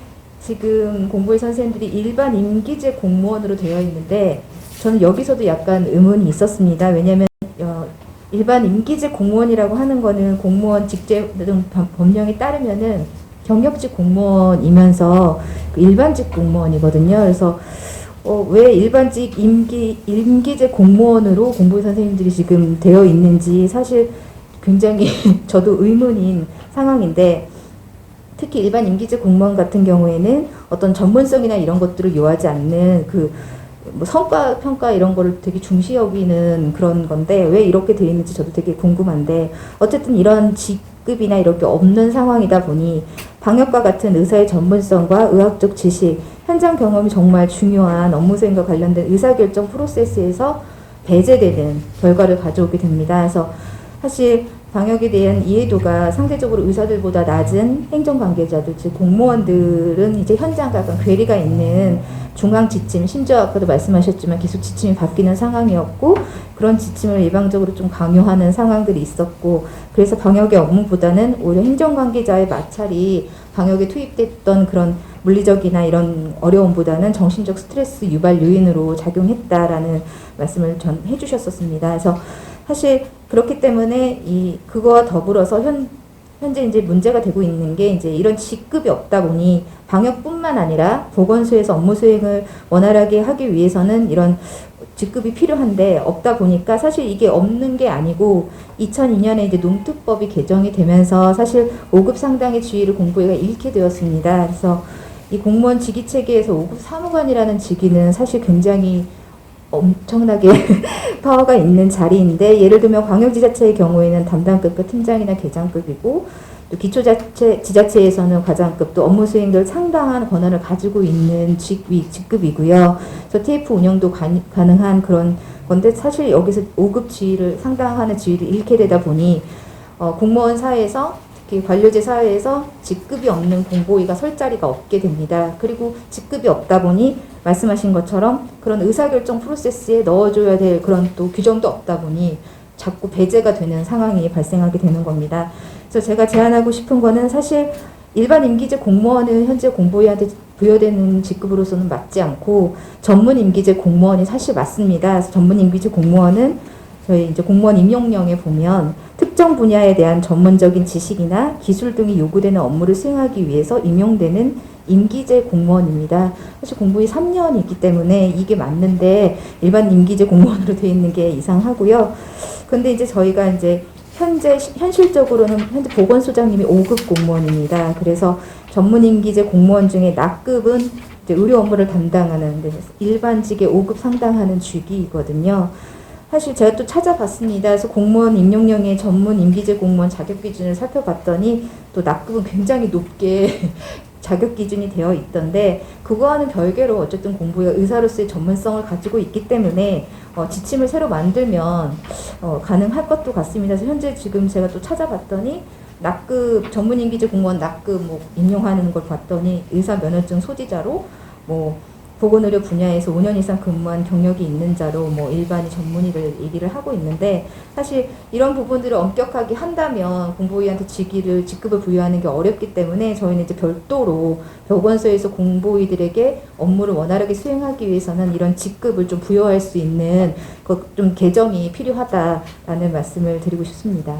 지금 공보위 선생님들이 일반 임기제 공무원으로 되어 있는데 저는 여기서도 약간 의문이 있었습니다. 왜냐하면 일반 임기제 공무원이라고 하는 거는 공무원 직제 등 법령에 따르면은 경력직 공무원이면서 그 일반직 공무원이거든요. 그래서 왜 일반직 임기제 공무원으로 공보위 선생님들이 지금 되어 있는지 사실 굉장히 저도 의문인 상황인데, 특히 일반 임기제 공무원 같은 경우에는 어떤 전문성이나 이런 것들을 요하지 않는 뭐 성과 평가 이런 거를 되게 중시 여기는 그런 건데 왜 이렇게 되어 있는지 저도 되게 궁금한데, 어쨌든 이런 직급이나 이렇게 없는 상황이다 보니 방역과 같은 의사의 전문성과 의학적 지식, 현장 경험이 정말 중요한 업무 수행과 관련된 의사결정 프로세스에서 배제되는 결과를 가져오게 됩니다. 그래서 사실 방역에 대한 이해도가 상대적으로 의사들보다 낮은 행정관계자들, 즉 공무원들은 이제 현장과 약간 괴리가 있는 중앙 지침, 심지어 아까도 말씀하셨지만 계속 지침이 바뀌는 상황이었고, 그런 지침을 일방적으로 좀 강요하는 상황들이 있었고, 그래서 방역의 업무보다는 오히려 행정관계자의 마찰이 방역에 투입됐던 그런 물리적이나 이런 어려움보다는 정신적 스트레스 유발 요인으로 작용했다라는 말씀을 전 해주셨었습니다. 그래서 사실 그렇기 때문에 그거와 더불어서 현재 이제 문제가 되고 있는 게 이제 이런 직급이 없다 보니 방역뿐만 아니라 보건소에서 업무 수행을 원활하게 하기 위해서는 이런 직급이 필요한데 없다 보니까 사실 이게 없는 게 아니고 2002년에 이제 농특법이 개정이 되면서 사실 5급 상당의 지위를 공보위가 잃게 되었습니다. 그래서 이 공무원 직위 체계에서 5급 사무관이라는 직위는 사실 굉장히 엄청나게 파워가 있는 자리인데, 예를 들면 광역지자체의 경우에는 담당급과 팀장이나 계장급이고, 또 기초지자체에서는 과장급, 또 업무 수행들 상당한 권한을 가지고 있는 직급이고요. 그래서 TF 운영도 가능한 그런 건데, 사실 여기서 5급 지위를 상당하는 지위를 잃게 되다 보니 공무원 사회에서, 특히 관료제 사회에서 직급이 없는 공보위가 설 자리가 없게 됩니다. 그리고 직급이 없다 보니 말씀하신 것처럼 그런 의사결정 프로세스에 넣어줘야 될 그런 또 규정도 없다 보니 자꾸 배제가 되는 상황이 발생하게 되는 겁니다. 그래서 제가 제안하고 싶은 거는, 사실 일반 임기제 공무원은 현재 공보위한테 부여되는 직급으로서는 맞지 않고 전문 임기제 공무원이 사실 맞습니다. 그래서 전문 임기제 공무원은 저희 이제 공무원 임용령에 보면 특정 분야에 대한 전문적인 지식이나 기술 등이 요구되는 업무를 수행하기 위해서 임용되는 임기제 공무원입니다. 사실 공보위 3년이 있기 때문에 이게 맞는데 일반 임기제 공무원으로 되어 있는 게 이상하고요. 근데 이제 저희가 이제 현실적으로는 현재 보건소장님이 5급 공무원입니다. 그래서 전문 임기제 공무원 중에 낙급은 이제 의료 업무를 담당하는 일반직의 5급 상당하는 직위이거든요. 사실 제가 또 찾아봤습니다. 그래서 공무원 임용령의 전문 임기제 공무원 자격 기준을 살펴봤더니 또 낙급은 굉장히 높게 자격 기준이 되어 있던데, 그거와는 별개로 어쨌든 공보위가 의사로서의 전문성을 가지고 있기 때문에 지침을 새로 만들면 가능할 것도 같습니다. 그래서 현재 지금 제가 또 찾아봤더니 낙급 전문 임기제 공무원 낙급 뭐 임용하는 걸 봤더니 의사 면허증 소지자로 뭐 보건의료 분야에서 5년 이상 근무한 경력이 있는 자로 뭐 일반이 전문의를 얘기를 하고 있는데, 사실 이런 부분들을 엄격하게 한다면 공보위한테 직급을 부여하는 게 어렵기 때문에 저희는 이제 별도로 보건소에서 공보위들에게 업무를 원활하게 수행하기 위해서는 이런 직급을 좀 부여할 수 있는 좀 개정이 필요하다라는 말씀을 드리고 싶습니다.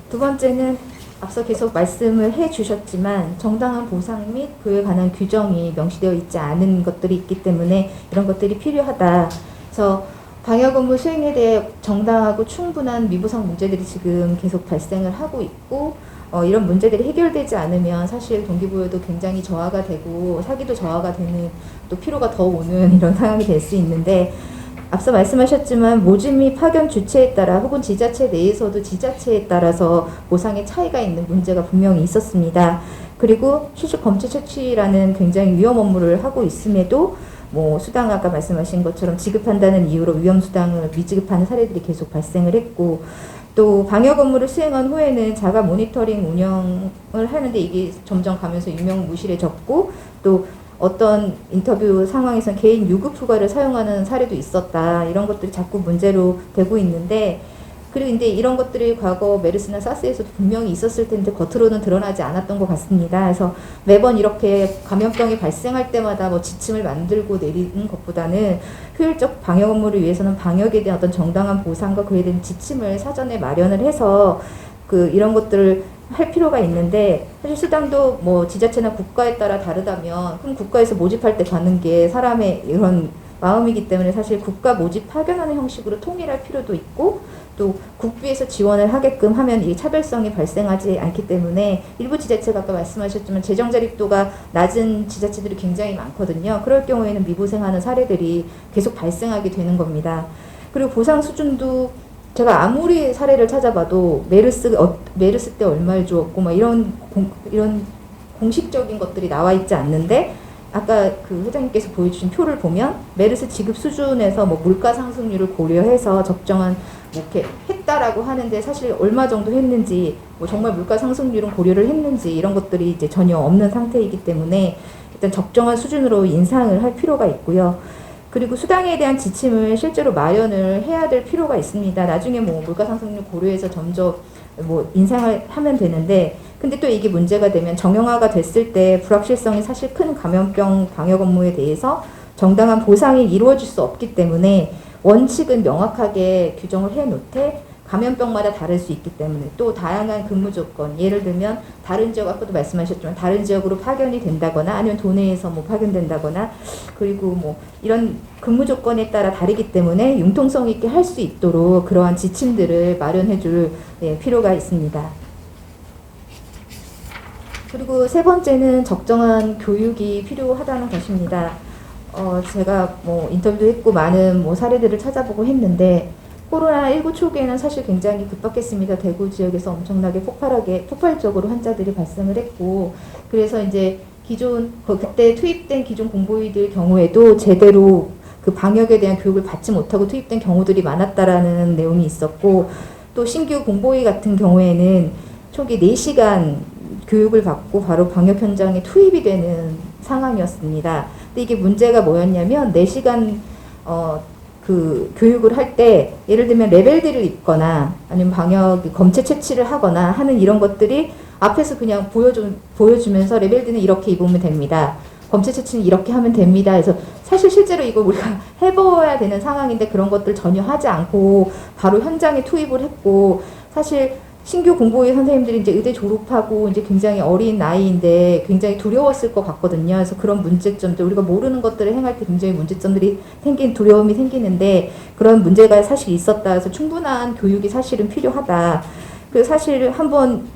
두 번째는 앞서 계속 말씀을 해주셨지만 정당한 보상 및 그에 관한 규정이 명시되어 있지 않은 것들이 있기 때문에 이런 것들이 필요하다. 그래서 방역 업무 수행에 대해 정당하고 충분한 미보상 문제들이 지금 계속 발생을 하고 있고, 이런 문제들이 해결되지 않으면 사실 동기부여도 굉장히 저하가 되고 사기도 저하가 되는, 또 피로가 더 오는 이런 상황이 될 수 있는데, 앞서 말씀하셨지만 모집 및 파견 주체에 따라 혹은 지자체 내에서도 지자체에 따라서 보상의 차이가 있는 문제가 분명히 있었습니다. 그리고 실적 검체 채취라는 굉장히 위험 업무를 하고 있음에도 뭐 수당, 아까 말씀하신 것처럼 지급한다는 이유로 위험 수당을 미지급하는 사례들이 계속 발생을 했고, 또 방역 업무를 수행한 후에는 자가 모니터링 운영을 하는데 이게 점점 가면서 유명무실해졌고, 또 어떤 인터뷰 상황에서는 개인 유급 휴가를 사용하는 사례도 있었다. 이런 것들이 자꾸 문제로 되고 있는데, 그리고 이제 이런 것들이 과거 메르스나 사스에서도 분명히 있었을 텐데 겉으로는 드러나지 않았던 것 같습니다. 그래서 매번 이렇게 감염병이 발생할 때마다 뭐 지침을 만들고 내리는 것보다는 효율적 방역 업무를 위해서는 방역에 대한 어떤 정당한 보상과 그에 대한 지침을 사전에 마련을 해서 이런 것들을 할 필요가 있는데, 사실 수당도 뭐 지자체나 국가에 따라 다르다면 그럼 국가에서 모집할 때 가는 게 사람의 이런 마음이기 때문에 사실 국가 모집 파견하는 형식으로 통일할 필요도 있고, 또 국비에서 지원을 하게끔 하면 이 차별성이 발생하지 않기 때문에 일부 지자체가 아까 말씀하셨지만 재정 자립도가 낮은 지자체들이 굉장히 많거든요. 그럴 경우에는 미고생하는 사례들이 계속 발생하게 되는 겁니다. 그리고 보상 수준도 제가 아무리 사례를 찾아봐도 메르스 때 얼마를 주었고 막 이런 공식적인 것들이 나와 있지 않는데, 아까 그 회장님께서 보여주신 표를 보면 메르스 지급 수준에서 뭐 물가 상승률을 고려해서 적정한 뭐 이렇게 했다라고 하는데, 사실 얼마 정도 했는지, 뭐 정말 물가 상승률은 고려를 했는지 이런 것들이 이제 전혀 없는 상태이기 때문에 일단 적정한 수준으로 인상을 할 필요가 있고요. 그리고 수당에 대한 지침을 실제로 마련을 해야 될 필요가 있습니다. 나중에 뭐 물가 상승률 고려해서 점점 뭐 인상을 하면 되는데, 근데 또 이게 문제가 되면 정형화가 됐을 때 불확실성이 사실 큰 감염병 방역 업무에 대해서 정당한 보상이 이루어질 수 없기 때문에 원칙은 명확하게 규정을 해놓되 감염병마다 다를 수 있기 때문에, 또 다양한 근무 조건, 예를 들면 다른 지역, 아까도 말씀하셨지만 다른 지역으로 파견이 된다거나 아니면 도내에서 뭐 파견된다거나, 그리고 뭐 이런 근무 조건에 따라 다르기 때문에 융통성 있게 할 수 있도록 그러한 지침들을 마련해 줄 필요가 있습니다. 그리고 세 번째는 적정한 교육이 필요하다는 것입니다. 제가 뭐 인터뷰도 했고 많은 뭐 사례들을 찾아보고 했는데, 코로나19 초기에는 사실 굉장히 급박했습니다. 대구 지역에서 엄청나게 폭발적으로 환자들이 발생을 했고, 그래서 이제 그때 투입된 기존 공보위들 경우에도 제대로 그 방역에 대한 교육을 받지 못하고 투입된 경우들이 많았다라는 내용이 있었고, 또 신규 공보위 같은 경우에는 초기 4시간 교육을 받고 바로 방역 현장에 투입이 되는 상황이었습니다. 근데 이게 문제가 뭐였냐면 4시간 그 교육을 할 때 예를 들면 레벨들을 입거나 아니면 방역 검체 채취를 하거나 하는 이런 것들이 앞에서 그냥 보여주면서 레벨들은 이렇게 입으면 됩니다. 검체 채취는 이렇게 하면 됩니다. 그래서 사실 실제로 이거 우리가 해봐야 되는 상황인데 그런 것들 전혀 하지 않고 바로 현장에 투입을 했고, 사실 신규 공보위 선생님들이 이제 의대 졸업하고 이제 굉장히 어린 나이인데 굉장히 두려웠을 것 같거든요. 그래서 그런 문제점들, 우리가 모르는 것들을 행할 때 굉장히 문제점들이 두려움이 생기는데 그런 문제가 사실 있었다. 그래서 충분한 교육이 사실은 필요하다. 그 사실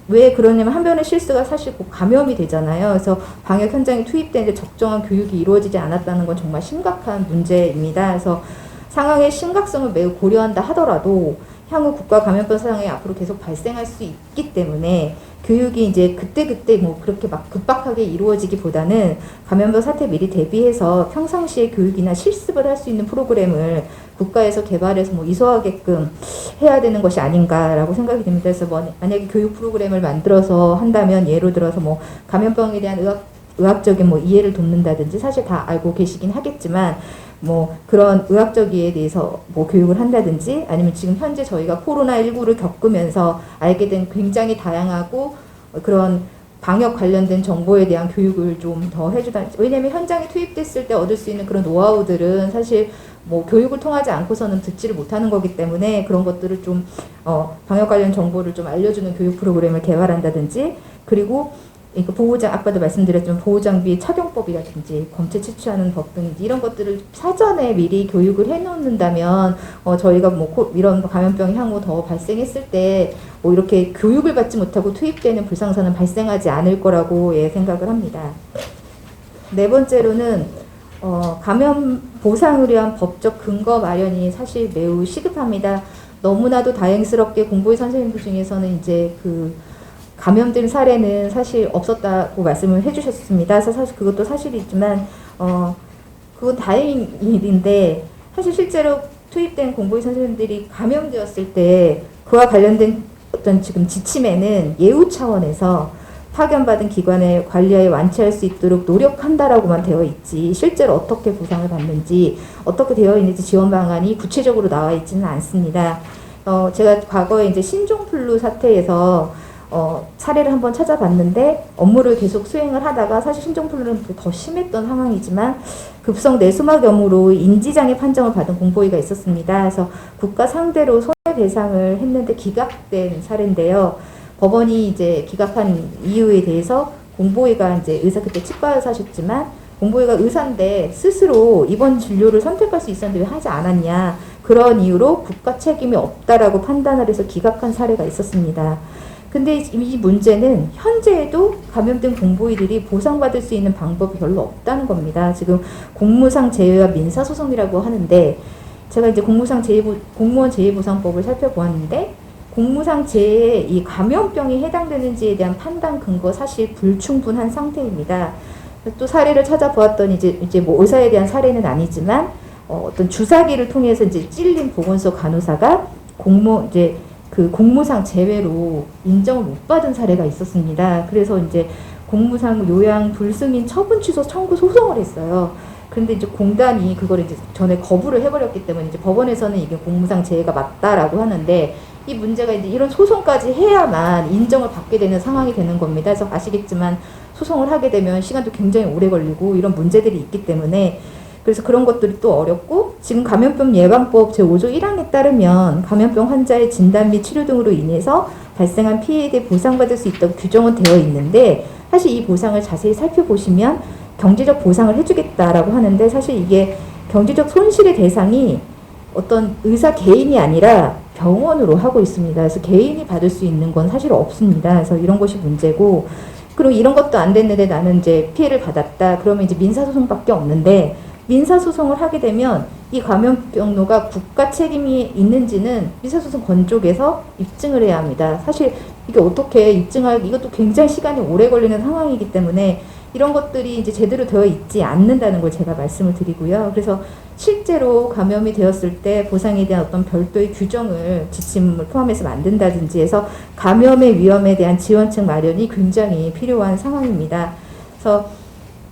왜 그러냐면 한 번의 실수가 사실 곧 감염이 되잖아요. 그래서 방역 현장에 투입되는데 적정한 교육이 이루어지지 않았다는 건 정말 심각한 문제입니다. 그래서 상황의 심각성을 매우 고려한다 하더라도 향후 국가 감염병 상황이 앞으로 계속 발생할 수 있기 때문에 교육이 이제 그때 뭐 그렇게 막 급박하게 이루어지기보다는 감염병 사태 미리 대비해서 평상시에 교육이나 실습을 할 수 있는 프로그램을 국가에서 개발해서 뭐 이수하게끔 해야 되는 것이 아닌가라고 생각이 됩니다. 그래서 만약에 교육 프로그램을 만들어서 한다면 예를 들어서 뭐 감염병에 대한 의학적인 뭐 이해를 돕는다든지, 사실 다 알고 계시긴 하겠지만 뭐 그런 의학적 이해에 대해서 뭐 교육을 한다든지, 아니면 지금 현재 저희가 코로나19를 겪으면서 알게 된 굉장히 다양하고 그런 방역 관련된 정보에 대한 교육을 좀 더 해주다. 왜냐하면 현장에 투입됐을 때 얻을 수 있는 그런 노하우들은 사실 뭐 교육을 통하지 않고서는 듣지를 못하는 거기 때문에 그런 것들을 좀 방역 관련 정보를 좀 알려주는 교육 프로그램을 개발한다든지, 그리고 아까도 말씀드렸지만 보호장비 착용법이라든지 검체 채취하는 법 등 이런 것들을 사전에 미리 교육을 해놓는다면 저희가 뭐 이런 감염병이 향후 더 발생했을 때 뭐 이렇게 교육을 받지 못하고 투입되는 불상사는 발생하지 않을 거라고 생각을 합니다. 네 번째로는 감염 보상을 위한 법적 근거 마련이 사실 매우 시급합니다. 너무나도 다행스럽게 공보위 선생님들 중에서는 이제 감염된 사례는 사실 없었다고 말씀을 해주셨습니다. 그래서 사실 그것도 사실이지만 그건 다행인 일인데, 사실 실제로 투입된 공보위 선생님들이 감염되었을 때 그와 관련된 어떤 지금 지침에는 예우 차원에서 파견받은 기관에 관리하에 완치할 수 있도록 노력한다라고만 되어 있지 실제로 어떻게 보상을 받는지 어떻게 되어 있는지 지원 방안이 구체적으로 나와 있지는 않습니다. 제가 과거에 이제 신종플루 사태에서 사례를 한번 찾아봤는데 업무를 계속 수행을 하다가 사실 신종플루는 더 심했던 상황이지만 급성 뇌수막염으로 인지장애 판정을 받은 공보위가 있었습니다. 그래서 국가 상대로 손해배상을 했는데 기각된 사례인데요. 법원이 이제 기각한 이유에 대해서 공보위가 이제 의사 그때 치과 의사셨지만 공보위가 의사인데 스스로 입원 진료를 선택할 수 있었는데 왜 하지 않았냐 그런 이유로 국가 책임이 없다라고 판단을 해서 기각한 사례가 있었습니다. 근데 이 문제는 현재에도 감염된 공보위들이 보상받을 수 있는 방법이 별로 없다는 겁니다. 지금 공무상 재해와 민사소송이라고 하는데 제가 이제 공무원 재해보상법을 살펴보았는데 공무상 재해에 이 감염병이 해당되는지에 대한 판단 근거 사실 불충분한 상태입니다. 또 사례를 찾아보았더니 이제 뭐 의사에 대한 사례는 아니지만 어떤 주사기를 통해서 이제 찔린 보건소 간호사가 그 공무상 재외로 인정을 못 받은 사례가 있었습니다. 그래서 이제 공무상 요양 불승인 처분 취소 청구 소송을 했어요. 그런데 이제 공단이 그걸 이제 전에 거부를 해버렸기 때문에 이제 법원에서는 이게 공무상 재해가 맞다라고 하는데 이 문제가 이제 이런 소송까지 해야만 인정을 받게 되는 상황이 되는 겁니다. 그래서 아시겠지만 소송을 하게 되면 시간도 굉장히 오래 걸리고 이런 문제들이 있기 때문에 그래서 그런 것들이 또 어렵고 지금 감염병 예방법 제5조 1항에 따르면 감염병 환자의 진단 및 치료 등으로 인해서 발생한 피해에 대해 보상받을 수 있다고 규정은 되어 있는데 사실 이 보상을 자세히 살펴보시면 경제적 보상을 해주겠다라고 하는데 사실 이게 경제적 손실의 대상이 어떤 의사 개인이 아니라 병원으로 하고 있습니다. 그래서 개인이 받을 수 있는 건 사실 없습니다. 그래서 이런 것이 문제고 그리고 이런 것도 안 됐는데 나는 이제 피해를 받았다. 그러면 이제 민사소송밖에 없는데 민사소송을 하게 되면 이 감염병로가 국가 책임이 있는지는 민사소송 건쪽에서 입증을 해야 합니다. 사실 이게 어떻게 이것도 굉장히 시간이 오래 걸리는 상황이기 때문에 이런 것들이 이제 제대로 되어 있지 않는다는 걸 제가 말씀을 드리고요. 그래서 실제로 감염이 되었을 때 보상에 대한 어떤 별도의 규정을 지침을 포함해서 만든다든지 해서 감염의 위험에 대한 지원책 마련이 굉장히 필요한 상황입니다. 그래서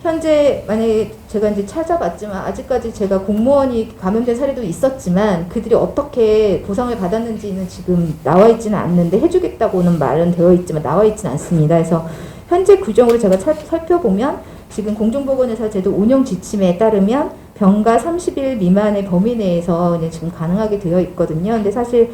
현재 만약에 제가 이제 찾아봤지만 아직까지 제가 공무원이 감염된 사례도 있었지만 그들이 어떻게 보상을 받았는지는 지금 나와 있지는 않는데 해주겠다고는 말은 되어 있지만 나와 있지는 않습니다. 그래서 현재 규정으로 제가 살펴보면 지금 공중보건의사 제도 운영 지침에 따르면 병가 30일 미만의 범위 내에서 이제 지금 가능하게 되어 있거든요. 근데 사실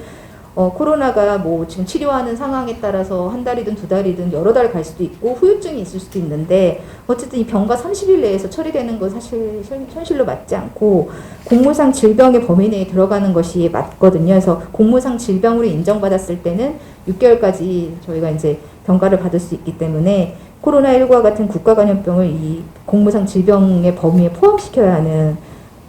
코로나가 뭐 지금 치료하는 상황에 따라서 한 달이든 두 달이든 여러 달 갈 수도 있고 후유증이 있을 수도 있는데 어쨌든 이 병가 30일 내에서 처리되는 건 사실 현실로 맞지 않고 공무상 질병의 범위 내에 들어가는 것이 맞거든요. 그래서 공무상 질병으로 인정받았을 때는 6개월까지 저희가 이제 병가를 받을 수 있기 때문에 코로나19와 같은 국가 감염병을 이 공무상 질병의 범위에 포함시켜야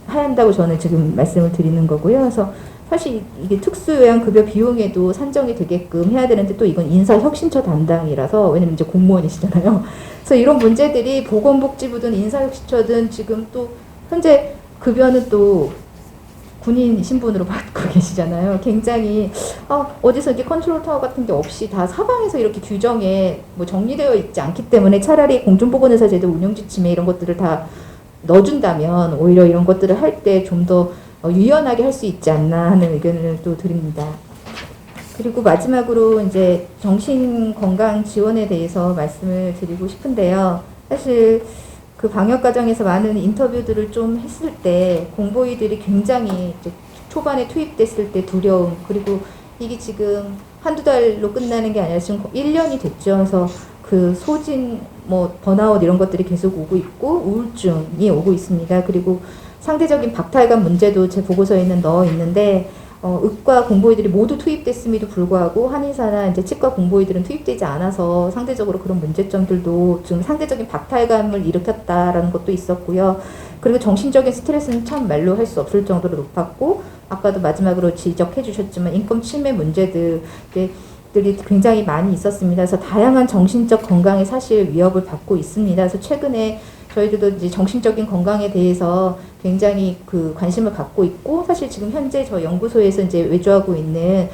한다고 저는 지금 말씀을 드리는 거고요. 그래서 사실 이게 특수요양급여 비용에도 산정이 되게끔 해야 되는데 또 이건 인사혁신처 담당이라서 왜냐면 이제 공무원이시잖아요. 그래서 이런 문제들이 보건복지부든 인사혁신처든 지금 또 현재 급여는 또 군인 신분으로 받고 계시잖아요. 굉장히 어디서 이렇게 컨트롤 타워 같은 게 없이 다 사방에서 이렇게 규정에 뭐 정리되어 있지 않기 때문에 차라리 공중보건의사 제도 운영 지침에 이런 것들을 다 넣어준다면 오히려 이런 것들을 할 때 좀 더 유연하게 할 수 있지 않나 하는 의견을 또 드립니다. 그리고 마지막으로 이제 정신건강 지원에 대해서 말씀을 드리고 싶은데요. 사실 그 방역 과정에서 많은 인터뷰들을 좀 했을 때 공보위들이 굉장히 이제 초반에 투입됐을 때 두려움 그리고 이게 지금 한두 달로 끝나는 게 아니라 지금 1년이 됐죠. 그래서 그 소진, 뭐 번아웃 이런 것들이 계속 오고 있고 우울증이 오고 있습니다. 그리고 상대적인 박탈감 문제도 제 보고서에는 넣어 있는데 의과 공보위들이 모두 투입됐음에도 불구하고 한의사나 이제 치과 공보위들은 투입되지 않아서 상대적으로 그런 문제점들도 좀 상대적인 박탈감을 일으켰다라는 것도 있었고요. 그리고 정신적인 스트레스는 참 말로 할 수 없을 정도로 높았고 아까도 마지막으로 지적해 주셨지만 인권 침해 문제들이 굉장히 많이 있었습니다. 그래서 다양한 정신적 건강에 사실 위협을 받고 있습니다. 그래서 최근에 저희들도 이제 정신적인 건강에 대해서 굉장히 그 관심을 갖고 있고 사실 지금 현재 저 연구소에서 이제 외주하고 있는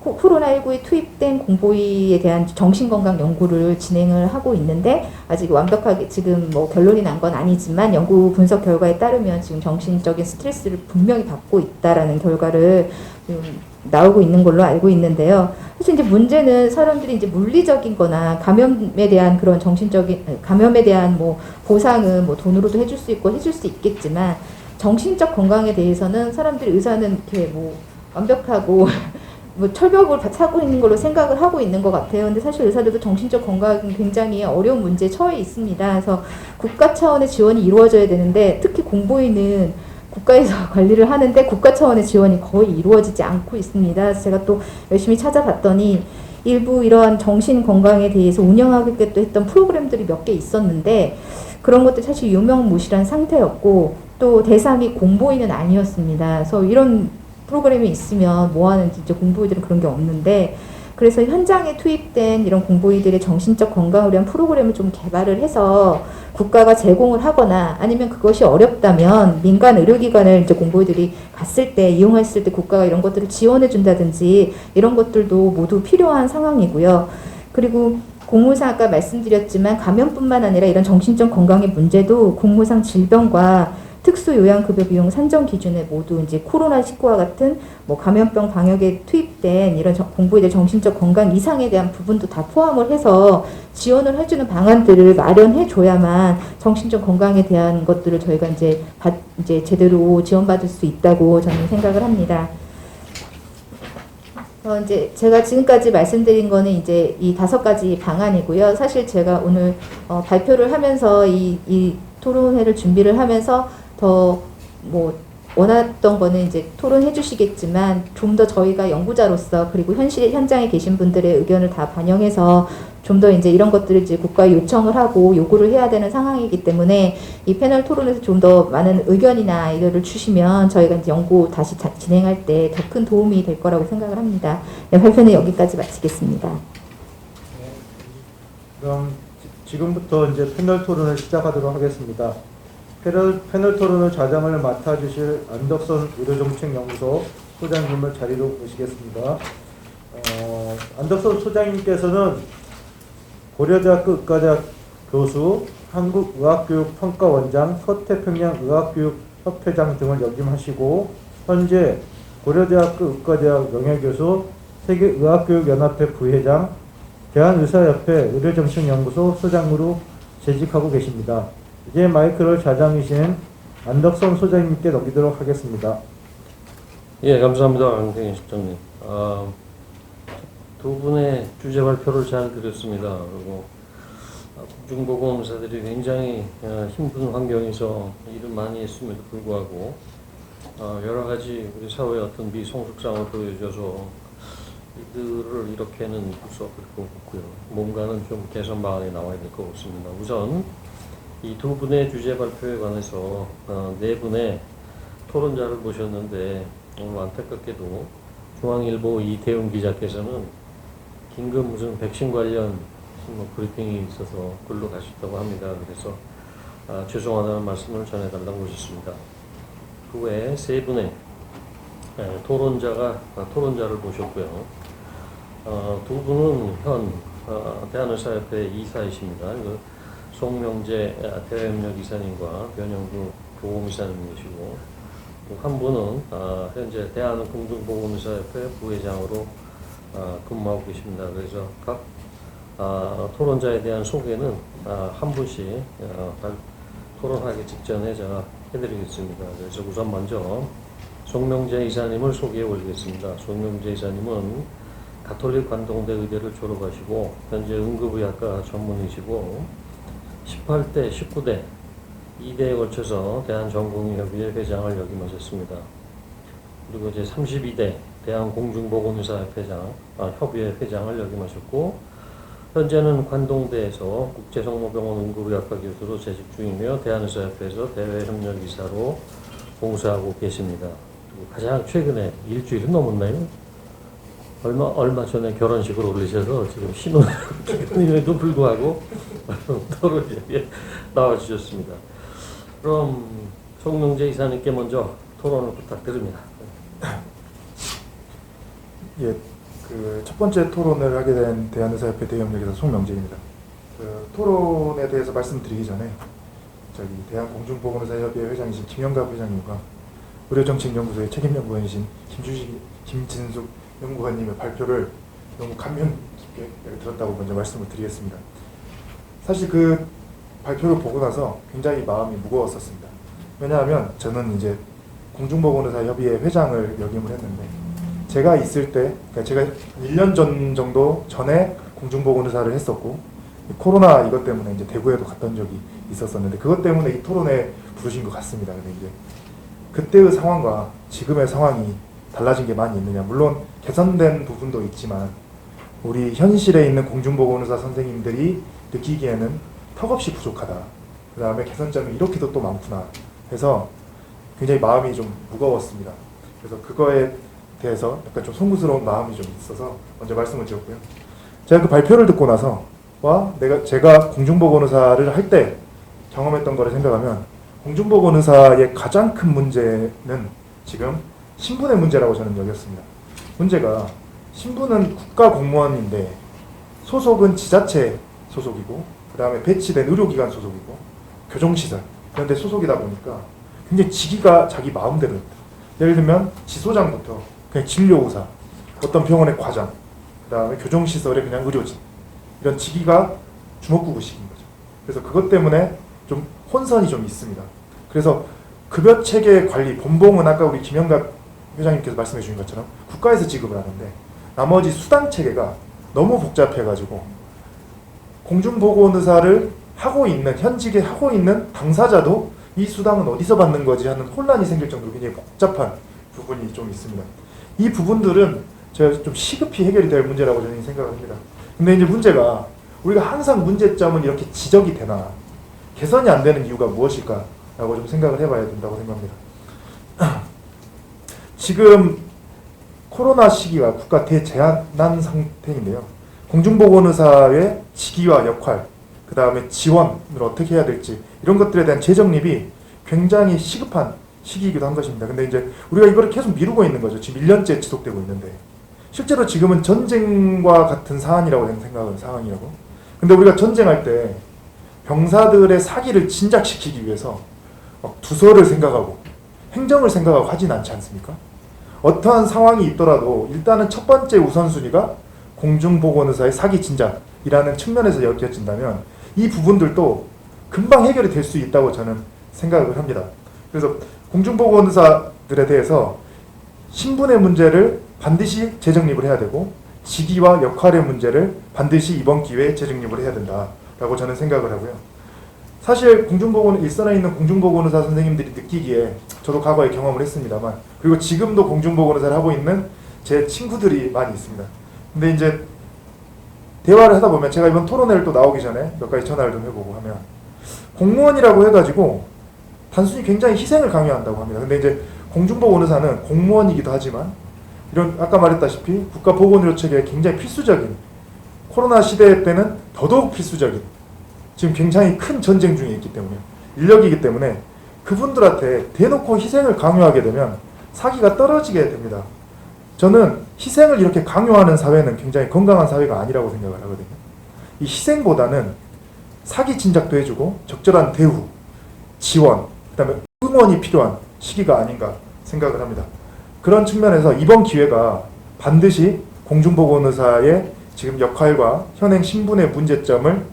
코로나19에 투입된 공보위에 대한 정신건강 연구를 진행을 하고 있는데 아직 완벽하게 지금 뭐 결론이 난 건 아니지만 연구 분석 결과에 따르면 지금 정신적인 스트레스를 분명히 받고 있다라는 결과를 지금 나오고 있는 걸로 알고 있는데요. 사실 이제 문제는 사람들이 이제 물리적인 거나 감염에 대한 그런 정신적인 감염에 대한 뭐 보상은 뭐 돈으로도 해줄 수 있고 해줄 수 있겠지만 정신적 건강에 대해서는 사람들이 의사는 이렇게 뭐 완벽하고 뭐 철벽을 사고 있는 걸로 생각을 하고 있는 것 같아요. 근데 사실 의사들도 정신적 건강은 굉장히 어려운 문제에 처해 있습니다. 그래서 국가 차원의 지원이 이루어져야 되는데 특히 공보위는 국가에서 관리를 하는데 국가 차원의 지원이 거의 이루어지지 않고 있습니다. 그래서 제가 또 열심히 찾아봤더니 일부 이러한 정신 건강에 대해서 운영하겠다고 했던 프로그램들이 몇 개 있었는데 그런 것들 사실 유명무실한 상태였고 또 대상이 공보위는 아니었습니다. 그래서 이런 프로그램이 있으면 뭐 하는지 이제 공보위들은 그런 게 없는데 그래서 현장에 투입된 이런 공보위들의 정신적 건강을 위한 프로그램을 좀 개발을 해서 국가가 제공을 하거나 아니면 그것이 어렵다면 민간 의료기관을 이제 공보위들이 갔을 때 이용했을 때 국가가 이런 것들을 지원해 준다든지 이런 것들도 모두 필요한 상황이고요. 그리고 공무상 아까 말씀드렸지만 감염뿐만 아니라 이런 정신적 건강의 문제도 공무상 질병과 특수요양급여 비용 산정 기준에 모두 이제 코로나19와 같은 뭐 감염병 방역에 투입된 이런 공보위의 정신적 건강 이상에 대한 부분도 다 포함을 해서 지원을 해주는 방안들을 마련해 줘야만 정신적 건강에 대한 것들을 저희가 이제 제대로 지원받을 수 있다고 저는 생각을 합니다. 이제 제가 지금까지 말씀드린 거는 이제 이 5가지 방안이고요. 사실 제가 오늘 발표를 하면서 이 토론회를 준비를 하면서 더 뭐 원했던 거는 이제 토론해 주시겠지만 좀 더 저희가 연구자로서 그리고 현장에 계신 분들의 의견을 다 반영해서 좀 더 이제 이런 것들을 이제 국가에 요청을 하고 요구를 해야 되는 상황이기 때문에 이 패널 토론에서 좀 더 많은 의견이나 이거를 주시면 저희가 이제 연구 다시 진행할 때 더 큰 도움이 될 거라고 생각을 합니다. 네, 발표는 여기까지 마치겠습니다. 그럼 지금부터 이제 패널 토론을 시작하도록 하겠습니다. 패널 토론을 좌장을 맡아주실 안덕선 의료정책연구소 소장님을 자리로 모시겠습니다. 안덕선 소장님께서는 고려대학교 의과대학 교수, 한국의학교육평가원장, 서태평양의학교육협회장 등을 역임하시고 현재 고려대학교 의과대학 명예교수, 세계의학교육연합회 부회장, 대한의사협회 의료정책연구소 소장으로 재직하고 계십니다. 이제 마이크를 좌장이신 안덕선 소장님께 넘기도록 하겠습니다. 예, 감사합니다. 안경희 실장님. 두 분의 주제 발표를 잘 들었습니다. 그리고 공중보건의사들이 굉장히 힘든 환경에서 일을 많이 했음에도 불구하고 여러 가지 우리 사회의 어떤 미성숙상을 보여줘서 이들을 이렇게는 볼 수 없을 것 같고요. 뭔가는 좀 개선 방안이 나와야 될 것 같습니다. 우선 이 두 분의 주제 발표에 관해서 네 분의 토론자를 모셨는데 오늘 안타깝게도 중앙일보 이태훈 기자께서는 긴급 무슨 백신 관련 뭐 브리핑이 있어서 글로 가셨다고 합니다. 그래서 죄송하다는 말씀을 전해달라고 하셨습니다. 그 외에 세 분의 토론자를 모셨고요. 두 분은 현 대한의사협회 이사이십니다. 송명재 대외협력 이사님과 변영구 보험이사님이시고 한 분은 현재 대한공중보건의사협회 부회장으로 근무하고 계십니다. 그래서 각 토론자에 대한 소개는 한 분씩 토론하기 직전에 제가 해드리겠습니다. 그래서 우선 먼저 송명재 이사님을 소개해 올리겠습니다. 송명재 이사님은 가톨릭 관동대 의대를 졸업하시고 현재 응급의학과 전문의시고 18대, 19대 2대에 걸쳐서 대한전공의협의회 회장을 역임하셨습니다. 그리고 이제 32대 대한공중보건의사협회 회장을 역임하셨고 현재는 관동대에서 국제성모병원 응급의학과 교수로 재직 중이며 대한의사협회에서 대외협력이사로 봉사하고 계십니다. 그리고 가장 최근에 일주일은 넘었나요? 얼마 전에 결혼식을 올리셔서 지금 신혼 기간임에도 불구하고 토론에 나와주셨습니다. 그럼 송명재 이사님께 먼저 토론을 부탁드립니다. 예, 그 첫 번째 토론을 하게 된 대한의사협회 대의협력에서 송명재입니다. 그 토론에 대해서 말씀드리기 전에 저기 대한공중보건의사협회 회장이신 김영갑 회장님과 의료정책연구소의 책임연구원이신 김진숙 연구원님의 발표를 너무 감명 깊게 들었다고 먼저 말씀을 드리겠습니다. 사실 그 발표를 보고 나서 굉장히 마음이 무거웠었습니다. 왜냐하면 저는 이제 공중보건의사협의회 회장을 역임을 했는데 제가 있을 때, 그러니까 제가 1년 전 정도 전에 공중보건의사를 했었고 코로나 이것 때문에 이제 대구에도 갔던 적이 있었었는데 그것 때문에 이 토론에 부르신 것 같습니다. 근데 이제 그때의 상황과 지금의 상황이 달라진 게 많이 있느냐? 물론 개선된 부분도 있지만 우리 현실에 있는 공중보건의사 선생님들이 느끼기에는 턱없이 부족하다. 그 다음에 개선점이 이렇게도 또 많구나 해서 굉장히 마음이 좀 무거웠습니다. 그래서 그거에 대해서 약간 좀 송구스러운 마음이 좀 있어서 먼저 말씀을 드렸고요. 제가 그 발표를 듣고 나서와 제가 공중보건의사를 할 때 경험했던 거를 생각하면 공중보건의사의 가장 큰 문제는 지금 신분의 문제라고 저는 여겼습니다. 문제가 신분은 국가공무원인데 소속은 지자체 소속이고 그 다음에 배치된 의료기관 소속이고 교정시설 그런 데 소속이다 보니까 굉장히 직위가 자기 마음대로 했다. 예를 들면 지소장부터 그냥 진료의사, 어떤 병원의 과장, 그 다음에 교정시설의 그냥 의료진 이런 직위가 주먹구구식인 거죠. 그래서 그것 때문에 좀 혼선이 좀 있습니다. 그래서 급여체계 관리, 본봉은 아까 우리 김영갑 회장님께서 말씀해 주신 것처럼 국가에서 지급을 하는데 나머지 수당체계가 너무 복잡해가지고 공중보건의사를 하고 있는, 현직에 하고 있는 당사자도 이 수당은 어디서 받는 거지 하는 혼란이 생길 정도로 굉장히 복잡한 부분이 좀 있습니다. 이 부분들은 제가 좀 시급히 해결이 될 문제라고 저는 생각을 합니다. 근데 이제 문제가 우리가 항상 문제점은 이렇게 지적이 되나 개선이 안 되는 이유가 무엇일까 라고 좀 생각을 해봐야 된다고 생각합니다. 지금 코로나 시기가 국가 대재난 상태인데요. 공중보건의사의 직위와 역할, 그 다음에 지원을 어떻게 해야 될지 이런 것들에 대한 재정립이 굉장히 시급한 시기이기도 한 것입니다. 근데 이제 우리가 이거를 계속 미루고 있는 거죠. 지금 1년째 지속되고 있는데 실제로 지금은 전쟁과 같은 사안이라고 생각하는 상황이라고. 근데 우리가 전쟁할 때 병사들의 사기를 진작시키기 위해서 막 두서를 생각하고 행정을 생각하고 하진 않지 않습니까? 어떠한 상황이 있더라도 일단은 첫 번째 우선순위가 공중보건의사의 사기 진작이라는 측면에서 여겨진다면 이 부분들도 금방 해결이 될 수 있다고 저는 생각을 합니다. 그래서 공중보건의사들에 대해서 신분의 문제를 반드시 재정립을 해야 되고 직위와 역할의 문제를 반드시 이번 기회에 재정립을 해야 된다라고 저는 생각을 하고요. 사실 일선에 있는 공중보건의사 선생님들이 느끼기에 저도 과거에 경험을 했습니다만 그리고 지금도 공중보건의사를 하고 있는 제 친구들이 많이 있습니다. 근데 이제 대화를 하다 보면 제가 이번 토론회를 또 나오기 전에 몇 가지 전화를 좀 해보고 하면 공무원이라고 해가지고 단순히 굉장히 희생을 강요한다고 합니다. 근데 이제 공중보건의사는 공무원이기도 하지만 이런 아까 말했다시피 국가보건의료체계에 굉장히 필수적인 코로나 시대 때는 더더욱 필수적인 지금 굉장히 큰 전쟁 중에 있기 때문에 인력이기 때문에 그분들한테 대놓고 희생을 강요하게 되면 사기가 떨어지게 됩니다. 저는 희생을 이렇게 강요하는 사회는 굉장히 건강한 사회가 아니라고 생각을 하거든요. 이 희생보다는 사기 진작도 해주고 적절한 대우, 지원, 그 다음에 응원이 필요한 시기가 아닌가 생각을 합니다. 그런 측면에서 이번 기회가 반드시 공중보건의사의 지금 역할과 현행 신분의 문제점을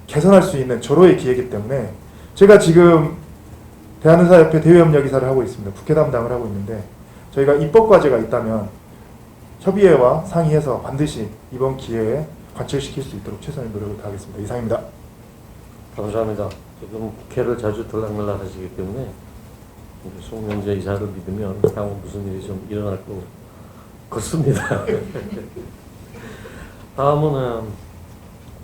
개선할 수 있는 절호의 기회이기 때문에 제가 지금 대한의사협회 대외협력이사를 하고 있습니다. 국회 담당을 하고 있는데 저희가 입법과제가 있다면 협의회와 상의해서 반드시 이번 기회에 관철시킬 수 있도록 최선의 노력을 다하겠습니다. 이상입니다. 감사합니다. 지금 국회를 자주 들락날락 하시기 때문에 송명재 이사를 믿으면 향후 무슨 일이 좀 일어날 것 같습니다. 다음은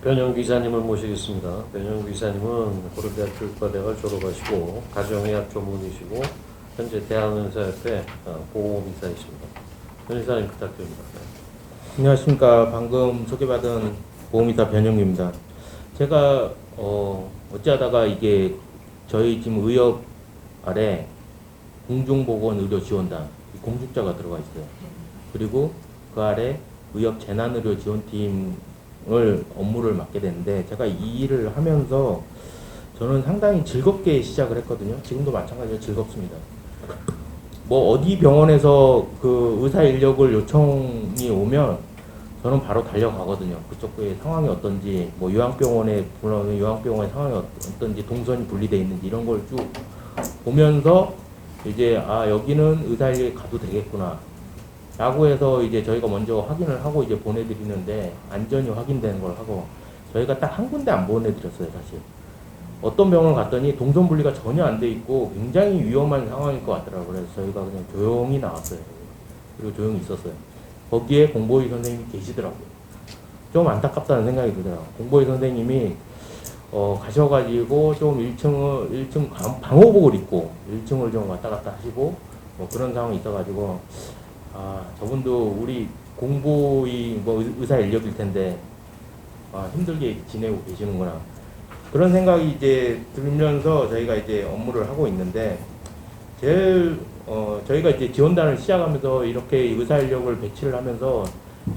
변영규 이사님을 모시겠습니다. 변영규 이사님은 고려대학교 의과대학을 졸업하시고 가정의학 전문의시고 현재 대한의사협회 보험이사이십니다. 변 이사님 부탁드립니다. 안녕하십니까. 방금 소개받은 보험이사 변영규입니다. 제가 어찌하다가 이게 저희 지금 의협 아래 공중보건의료지원단 공중자가 들어가 있어요. 그리고 그 아래 의협 재난의료 지원팀을 업무를 맡게 됐는데 제가 이 일을 하면서 저는 상당히 즐겁게 시작을 했거든요. 지금도 마찬가지로 즐겁습니다. 뭐 어디 병원에서 그 의사 인력을 요청이 오면 저는 바로 달려가거든요. 그쪽의 상황이 어떤지, 뭐 요양병원에 불러오면 요양병원의 상황이 어떤지, 동선이 분리되어 있는지 이런 걸 쭉 보면서 이제 여기는 의사 인력이 가도 되겠구나 라고 해서 이제 저희가 먼저 확인을 하고 이제 보내드리는데 안전이 확인되는 걸 하고 저희가 딱 한 군데 안 보내드렸어요, 사실. 어떤 병원을 갔더니 동선 분리가 전혀 안 돼 있고 굉장히 위험한 상황일 것 같더라고요. 그래서 저희가 그냥 조용히 나왔어요. 그리고 조용히 있었어요. 거기에 공보의 선생님이 계시더라고요. 좀 안타깝다는 생각이 들더라고요. 공보의 선생님이 가셔가지고 좀 1층 방호복을 입고 1층을 좀 왔다 갔다 하시고 뭐 그런 상황이 있어가지고 저분도 우리 공보의 뭐 의사 인력일 텐데 힘들게 지내고 계시는구나. 그런 생각이 이제 들면서 저희가 이제 업무를 하고 있는데 저희가 이제 지원단을 시작하면서 이렇게 의사 인력을 배치를 하면서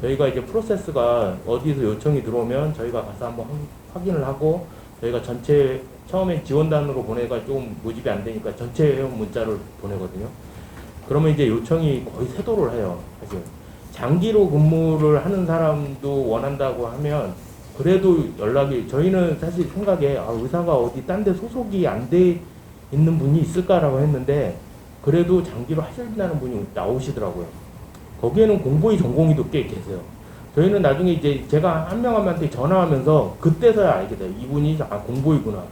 저희가 이제 프로세스가 어디서 요청이 들어오면 저희가 가서 한번 확인을 하고 저희가 전체 처음에 지원단으로 보내가 좀 모집이 안 되니까 전체 회원 문자를 보내거든요. 그러면 이제 요청이 거의 세도를 해요. 사실 장기로 근무를 하는 사람도 원한다고 하면 그래도 연락이 저희는 사실 생각에 의사가 어디 딴 데 소속이 안 돼 있는 분이 있을까라고 했는데 그래도 장기로 하신다는 분이 나오시더라고요. 거기에는 공보의 전공의도 꽤 계세요. 저희는 나중에 이제 제가 한 명 한 명한테 전화하면서 그때서야 알게 돼요. 이분이 공보이구나,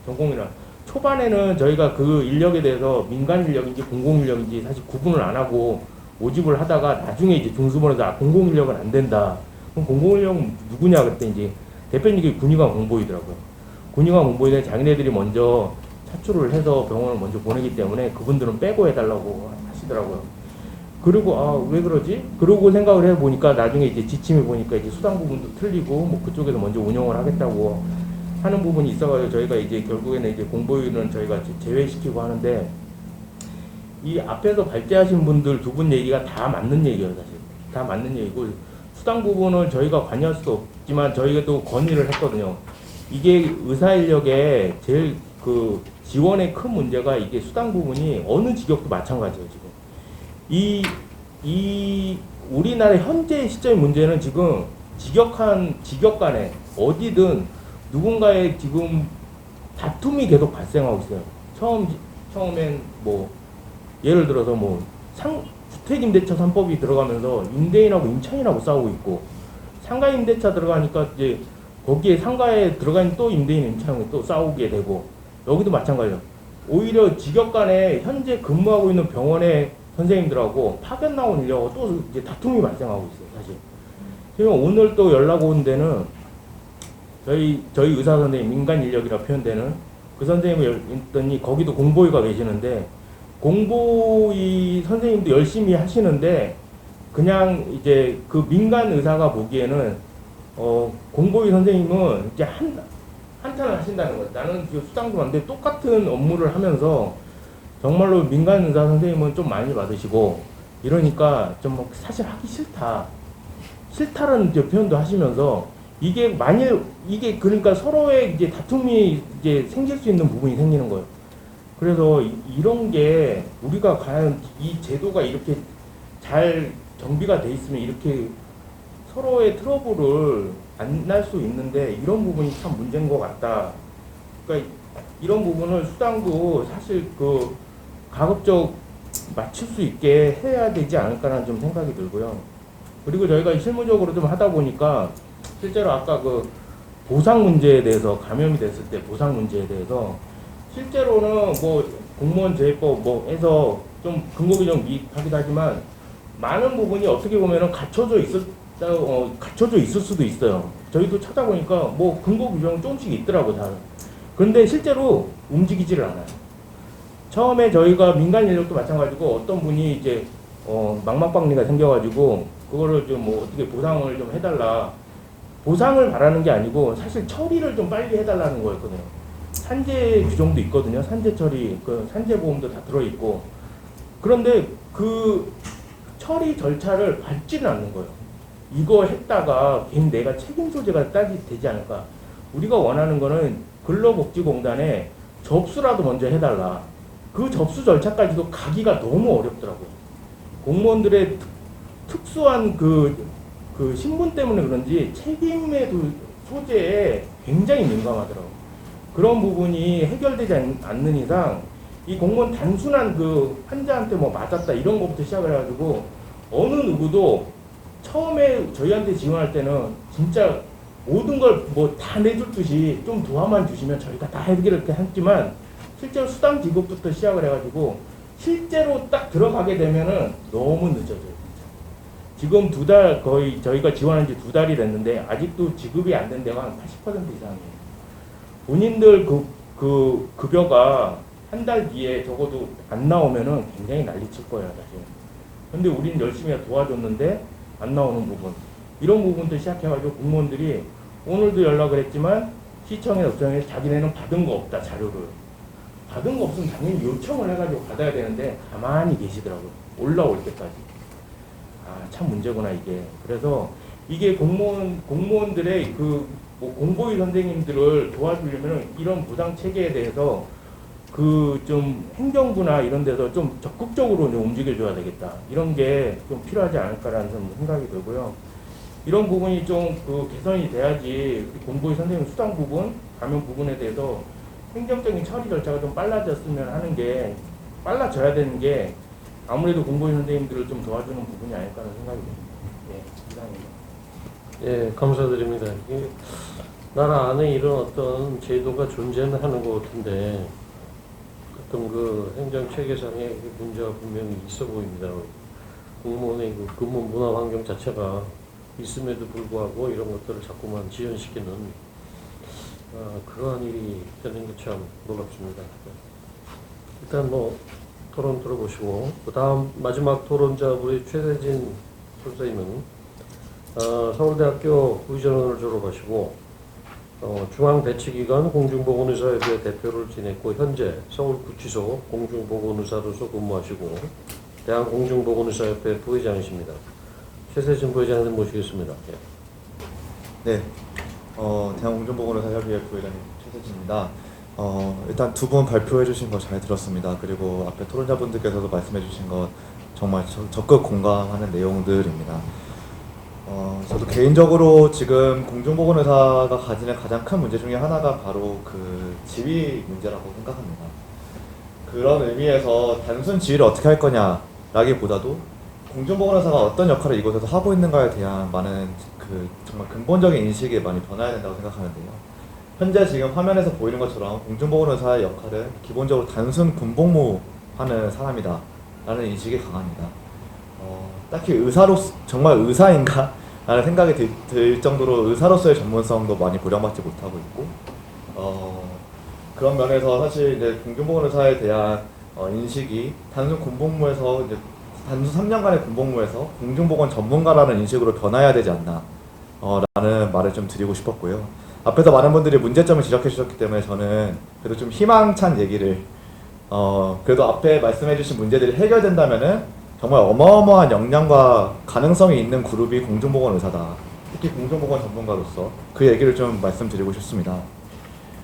전공이나. 초반에는 저희가 그 인력에 대해서 민간 인력인지 공공 인력인지 사실 구분을 안 하고 모집을 하다가 나중에 이제 중수본에서 공공 인력은 안 된다. 그럼 공공 인력은 누구냐 그랬더니 이제 대표님이 군의관 공보이더라고요. 군의관 공보이는 자기네들이 먼저 차출을 해서 병원을 먼저 보내기 때문에 그분들은 빼고 해달라고 하시더라고요. 그리고 왜 그러지? 그러고 생각을 해보니까 나중에 이제 지침해 보니까 이제 수당 부분도 틀리고 뭐 그쪽에서 먼저 운영을 하겠다고 하는 부분이 있어가지고 저희가 이제 결국에는 이제 공보위는 저희가 제외시키고 하는데 이 앞에서 발제하신 분들 두 분 얘기가 다 맞는 얘기예요, 사실. 다 맞는 얘기고 수당 부분을 저희가 관여할 수도 없지만 저희가 또 건의를 했거든요. 이게 의사 인력의 제일 그 지원의 큰 문제가 이게 수당 부분이 어느 직역도 마찬가지예요, 지금. 이 우리나라 현재 시점의 문제는 지금 직역 간에 어디든 누군가의 지금 다툼이 계속 발생하고 있어요. 처음엔 뭐 예를 들어서 뭐 주택임대차 3법이 들어가면서 임대인하고 임차인하고 싸우고 있고 상가임대차 들어가니까 이제 거기에 상가에 들어가는 또 임대인 임차인이 또 싸우게 되고 여기도 마찬가지예요. 오히려 직역 간에 현재 근무하고 있는 병원의 선생님들하고 파견 나온 인력하고 또 이제 다툼이 발생하고 있어요, 사실. 지금 오늘 또 연락 온 데는 저희 의사 선생님 민간 인력이라 표현되는 그 선생님을 했더니 거기도 공보위가 계시는데 공보위 선생님도 열심히 하시는데 그냥 이제 그 민간 의사가 보기에는 공보위 선생님은 이제 한탄을 하신다는 거예요. 나는 수당도 안 돼 똑같은 업무를 하면서 정말로 민간 의사 선생님은 좀 많이 받으시고 이러니까 좀 사실 하기 싫다라는 이제 표현도 하시면서 이게 그러니까 서로의 이제 다툼이 이제 생길 수 있는 부분이 생기는 거예요. 그래서 이런 게 우리가 과연 이 제도가 이렇게 잘 정비가 돼 있으면 이렇게 서로의 트러블을 안 날 수 있는데 이런 부분이 참 문제인 것 같다. 그러니까 이런 부분을 수당도 사실 그 가급적 맞출 수 있게 해야 되지 않을까라는 좀 생각이 들고요. 그리고 저희가 실무적으로 좀 하다 보니까 실제로 아까 그 보상 문제에 대해서 감염이 됐을 때 보상 문제에 대해서 실제로는 뭐 공무원 재해법 뭐 해서 좀 근거 규정 미흡하기도 하지만 많은 부분이 어떻게 보면은 갖춰져 있을 수도 있어요. 저희도 찾아보니까 뭐 근거 규정 조금씩 있더라고요, 다. 그런데 실제로 움직이지를 않아요. 처음에 저희가 민간 인력도 마찬가지고 어떤 분이 이제 망막박리가 생겨가지고 그거를 좀 뭐 어떻게 보상을 좀 해달라. 보상을 바라는 게 아니고 사실 처리를 좀 빨리 해달라는 거였거든요. 산재 규정도 있거든요. 산재 처리, 그 산재 보험도 다 들어있고. 그런데 그 처리 절차를 밟지는 않는 거예요. 이거 했다가 괜히 내가 책임 소재가 되지 않을까. 우리가 원하는 거는 근로복지공단에 접수라도 먼저 해달라. 그 접수 절차까지도 가기가 너무 어렵더라고요. 공무원들의 특수한 그 신분 때문에 그런지 책임의 소재에 굉장히 민감하더라고요. 그런 부분이 해결되지 않는 이상 이 공무원 단순한 그 환자한테 뭐 맞았다 이런 것부터 시작을 해가지고 어느 누구도 처음에 저희한테 지원할 때는 진짜 모든 걸 뭐 다 내줄 듯이 좀 도와만 주시면 저희가 다 해결을 했지만 실제로 수당 지급부터 시작을 해가지고 실제로 딱 들어가게 되면은 너무 늦어져요. 지금 2달 거의 저희가 지원한 지 2달이 됐는데 아직도 지급이 안 된 데가 한 80% 이상이에요. 본인들 그 급여가 한 달 뒤에 적어도 안 나오면은 굉장히 난리칠 거예요, 사실. 근데 우리는 열심히 도와줬는데 안 나오는 부분. 이런 부분도 시작해가지고 공무원들이 오늘도 연락을 했지만 시청에 업장에 자기네는 받은 거 없다, 자료를. 받은 거 없으면 당연히 요청을 해가지고 받아야 되는데 가만히 계시더라고요. 올라올 때까지. 아, 참 문제구나, 이게. 그래서 이게 공무원들의 뭐 공보위 선생님들을 도와주려면 이런 보상 체계에 대해서 좀 행정부나 이런 데서 좀 적극적으로 좀 움직여줘야 되겠다. 이런 게 좀 필요하지 않을까라는 생각이 들고요. 이런 부분이 좀 개선이 돼야지 공보위 선생님 수당 부분, 감면 부분에 대해서 행정적인 처리 절차가 좀 빨라졌으면 하는 게, 빨라져야 되는 게 아무래도 공보위 선생님들을 좀 도와주는 부분이 아닐까 하는 생각이 듭니다. 이상입니다. 예, 감사드립니다. 이게 나라 안에 이런 어떤 제도가 존재는 하는 것 같은데 어떤 그 행정 체계상의 문제가 분명히 있어 보입니다. 공무원의 그 근무 문화 환경 자체가 있음에도 불구하고 이런 것들을 자꾸만 지연시키는 그러한 일이 되는 게 참 놀랍습니다. 일단 뭐 토론 들어보시고 그 다음 마지막 토론자 우리 최대진 선생님은 서울대학교 의전원을 졸업하시고 중앙배치기관 공중보건의사협회 대표를 지냈고 현재 서울구치소 공중보건의사로서 근무하시고 대한공중보건의사협회 부회장이십니다. 최세진 부회장님 모시겠습니다. 네, 대한공중보건의사협의회 부회장님 최세진입니다. 일단 두 분 발표해 주신 거 잘 들었습니다. 그리고 앞에 토론자분들께서도 말씀해 주신 것 정말 적극 공감하는 내용들입니다. 저도 개인적으로 지금 공중보건의사가 가지는 가장 큰 문제 중에 하나가 바로 그 지위 문제라고 생각합니다. 그런 의미에서 단순 지위를 어떻게 할 거냐라기보다도 공중보건의사가 어떤 역할을 이곳에서 하고 있는가에 대한 많은 정말 근본적인 인식이 많이 변화해야 된다고 생각하는데요. 현재 지금 화면에서 보이는 것처럼 공중보건의사의 역할은 기본적으로 단순 군복무하는 사람이다 라는 인식이 강합니다. 딱히 정말 의사인가? 라는 생각이 들 정도로 의사로서의 전문성도 많이 보장받지 못하고 있고, 그런 면에서 사실 이제 공중보건의사에 대한 인식이 단순 3년간의 군복무에서 공중보건 전문가라는 인식으로 변화해야 되지 않나 라는 말을 좀 드리고 싶었고요. 앞에서 많은 분들이 문제점을 지적해 주셨기 때문에 저는 그래도 좀 희망찬 얘기를 그래도 앞에 말씀해 주신 문제들이 해결된다면은 정말 어마어마한 역량과 가능성이 있는 그룹이 공중보건의사다. 특히 공중보건 전문가로서 그 얘기를 좀 말씀드리고 싶습니다.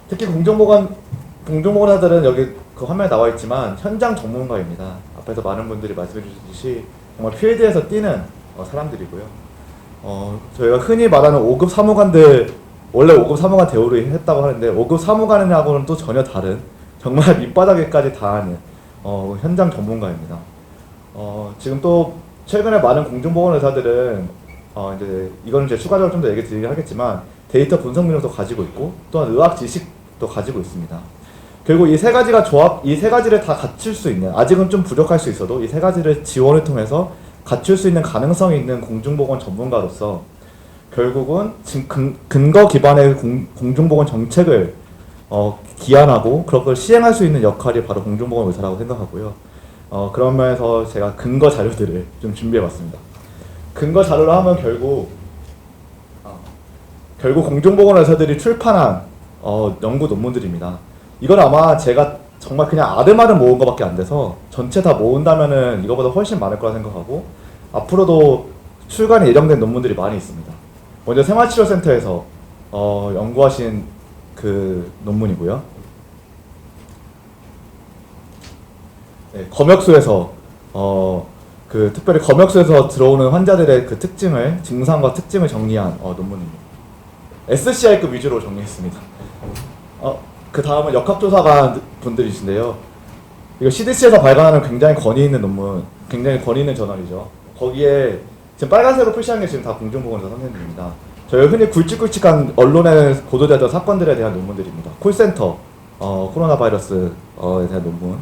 특히 공중보건의사들은 여기 그 화면에 나와 있지만 현장 전문가입니다. 앞에서 많은 분들이 말씀해 주셨듯이 정말 필드에서 뛰는 사람들이고요. 저희가 흔히 말하는 5급 사무관들, 원래 5급 사무관 대우를 했다고 하는데 5급 사무관하고는 또 전혀 다른 정말 밑바닥에까지 닿는 현장 전문가입니다. 지금 또 최근에 많은 공중보건의사들은 이제 이거는 이제 추가적으로 좀 더 얘기 드리긴 하겠지만 데이터 분석 능력도 가지고 있고 또한 의학 지식도 가지고 있습니다. 그리고 이 세 가지를 다 갖출 수 있는, 아직은 좀 부족할 수 있어도 이 세 가지를 지원을 통해서 갖출 수 있는 가능성이 있는 공중보건 전문가로서 결국은 근거 기반의 공중보건 정책을 기한하고 그걸 시행할 수 있는 역할이 바로 공중보건의사라고 생각하고요. 그런 면에서 제가 근거 자료들을 좀 준비해봤습니다. 근거 자료로 하면 결국 공중보건의사들이 출판한 연구 논문들입니다. 이건 아마 제가 정말 그냥 아름아름 모은 것밖에 안 돼서 전체 다 모은다면은 이거보다 훨씬 많을 거라 생각하고 앞으로도 출간이 예정된 논문들이 많이 있습니다. 먼저 생활치료센터에서 연구하신 그 논문이고요. 네, 검역소에서 특별히 검역소에서 들어오는 환자들의 그 특징을, 증상과 특징을 정리한 논문입니다. SCI급 위주로 정리했습니다. 그 다음은 역학조사관 분들이신데요. 이거 CDC에서 발간하는 굉장히 권위 있는 논문, 굉장히 권위 있는 저널이죠. 거기에 지금 빨간색으로 표시한 게 지금 다 공중보건의사 선생님입니다. 저희 흔히 굵직굵직한 언론에 보도되던 사건들에 대한 논문들입니다. 콜센터, 코로나 바이러스에 대한 논문.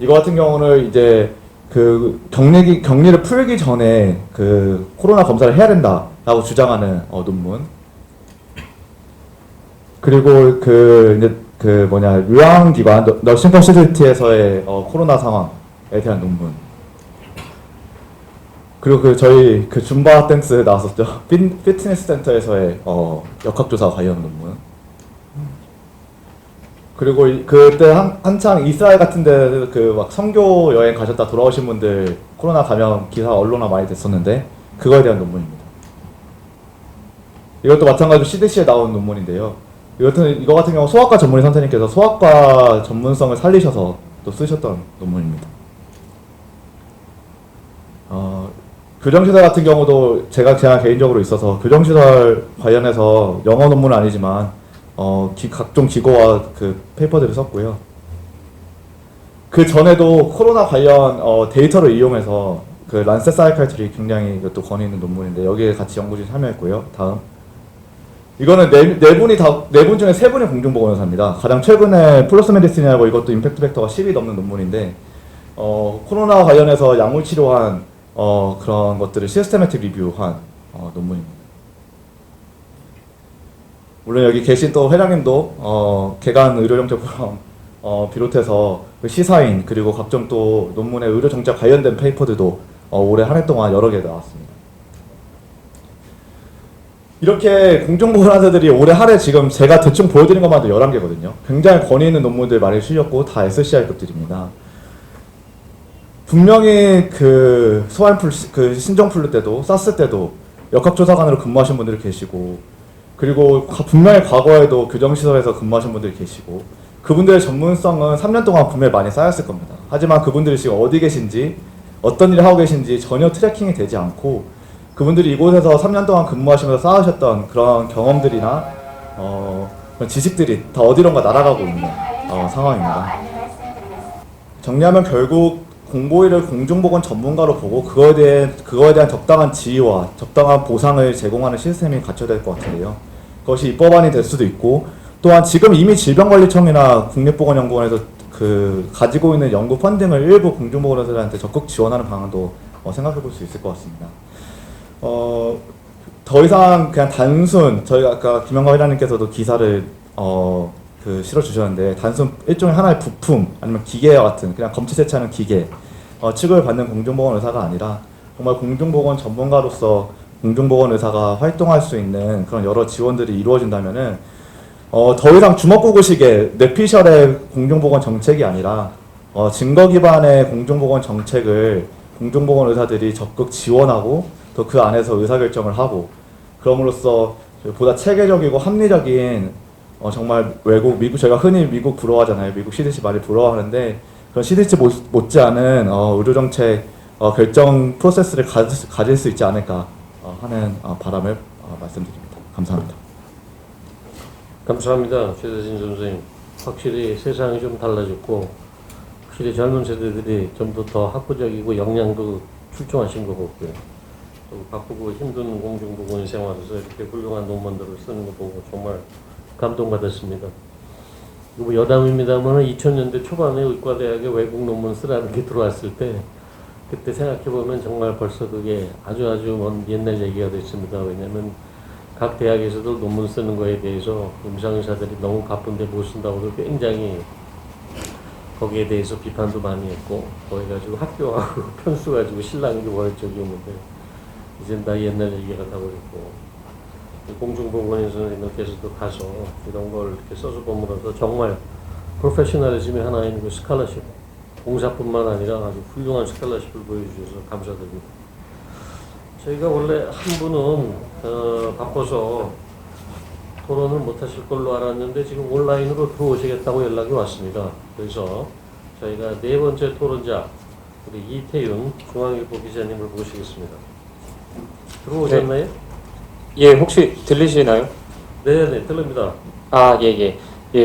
이거 같은 경우는 이제 그 격리를 풀기 전에 그 코로나 검사를 해야 된다라고 주장하는 논문. 그리고 요양기관 너싱 퍼시리티에서의 코로나 상황에 대한 논문. 그리고 저희 줌바 댄스 나왔었죠. 피트니스 센터에서의 역학조사 관련 논문. 그리고 그때 한창 이스라엘 같은 데 막 선교 여행 가셨다 돌아오신 분들 코로나 감염 기사 언론화 많이 됐었는데 그거에 대한 논문입니다. 이것도 마찬가지로 CDC에 나온 논문인데요. 이거 같은 경우 소아과 전문의 선생님께서 소아과 전문성을 살리셔서 또 쓰셨던 논문입니다. 교정시설 같은 경우도 제가 개인적으로 있어서 교정시설 관련해서 영어 논문은 아니지만 각종 기고와 그 페이퍼들을 썼고요. 그 전에도 코로나 관련 데이터를 이용해서 그 란셋 사이칼트리 굉장히 이것도 권위 있는 논문인데 여기에 같이 연구진 참여했고요. 다음. 이거는 네 분 중에 3분이 공중보건의사입니다. 가장 최근에 플러스 메디슨이라고 이것도 임팩트 팩터가 10이 넘는 논문인데 코로나 관련해서 약물 치료한 그런 것들을 시스테매틱 리뷰한 논문입니다. 물론 여기 계신 또 회장님도 개간 의료정책 포럼 비롯해서 시사인 그리고 각종 또 논문의 의료정책 관련된 페이퍼들도 올해 한 해 동안 여러 개 나왔습니다. 이렇게 공중보건의사들이 올해 한 해 지금 제가 대충 보여드린 것만 해도 11개거든요. 굉장히 권위 있는 논문들 많이 실렸고 다 SCI급들입니다. 분명히 그 스와인플루, 그 신종플루 때도 사스 때도 역학조사관으로 근무하신 분들이 계시고 그리고 분명히 과거에도 교정시설에서 근무하신 분들이 계시고 그분들의 전문성은 3년 동안 분명히 많이 쌓였을 겁니다. 하지만 그분들이 지금 어디 계신지 어떤 일을 하고 계신지 전혀 트래킹이 되지 않고 그분들이 이곳에서 3년 동안 근무하시면서 쌓으셨던 그런 경험들이나 그런 지식들이 다 어디론가 날아가고 있는 상황입니다. 정리하면 결국 공보위를 공중보건 전문가로 보고 그거에 대한 적당한 지위와 적당한 보상을 제공하는 시스템이 갖춰야 될 것 같은데요. 그것이 입법안이 될 수도 있고 또한 지금 이미 질병관리청이나 국립보건연구원에서 가지고 있는 연구 펀딩을 일부 공중보건의사들한테 적극 지원하는 방안도 생각해 볼 수 있을 것 같습니다. 더 이상 그냥 단순 저희가 아까 김영광 회장님께서도 기사를 실어주셨는데 단순 일종의 하나의 부품 아니면 기계와 같은 그냥 검체 세차하는 기계 취급을 받는 공중보건 의사가 아니라 정말 공중보건 전문가로서 공중보건 의사가 활동할 수 있는 그런 여러 지원들이 이루어진다면은 더 이상 주먹구구식의 뇌피셜의 공중보건 정책이 아니라 증거 기반의 공중보건 정책을 공중보건 의사들이 적극 지원하고 또 그 안에서 의사결정을 하고 그럼으로써 보다 체계적이고 합리적인 정말 미국 저희가 흔히 미국 부러워하잖아요. 미국 CDC 많이 부러워하는데 그런 CDC 못지않은 의료정책 결정 프로세스를 가질 수 있지 않을까 하는 바람을 말씀드립니다. 감사합니다. 감사합니다. 최대진 선생님. 확실히 세상이 좀 달라졌고 확실히 젊은 세대들이 좀 더 학구적이고 역량도 출중하신 것 같고요. 또 바쁘고 힘든 공중보건 생활에서 이렇게 훌륭한 논문들을 쓰는 거 보고 정말 감동받았습니다. 뭐 여담입니다만 2000년대 초반에 의과대학에 외국 논문 쓰라는 게 들어왔을 때 그때 생각해보면 정말 벌써 그게 아주 먼 옛날 얘기가 됐습니다. 왜냐하면 각 대학에서도 논문 쓰는 거에 대해서 임상의사들이 너무 바쁜데 못 쓴다고 굉장히 거기에 대해서 비판도 많이 했고 거기 가지고 학교하고 편수 가지고 신랑이 원할 적이었는데 이젠 다 옛날 얘기가 다 버렸고 공중보건 선생님께서도 가서 이런 걸 이렇게 써서 보면서 정말 프로페셔널리즘의 하나인 그 스칼러십 봉사뿐만 아니라 아주 훌륭한 스칼라십을 보여주셔서 감사드립니다. 저희가 원래 한 분은 바빠서 토론을 못하실 걸로 알았는데 지금 온라인으로 들어오시겠다고 연락이 왔습니다. 그래서 저희가 네 번째 토론자 우리 이태윤 중앙일보 기자님을 모시겠습니다. 들어오셨나요? 예, 혹시 들리시나요? 네네, 들립니다. 아, 예,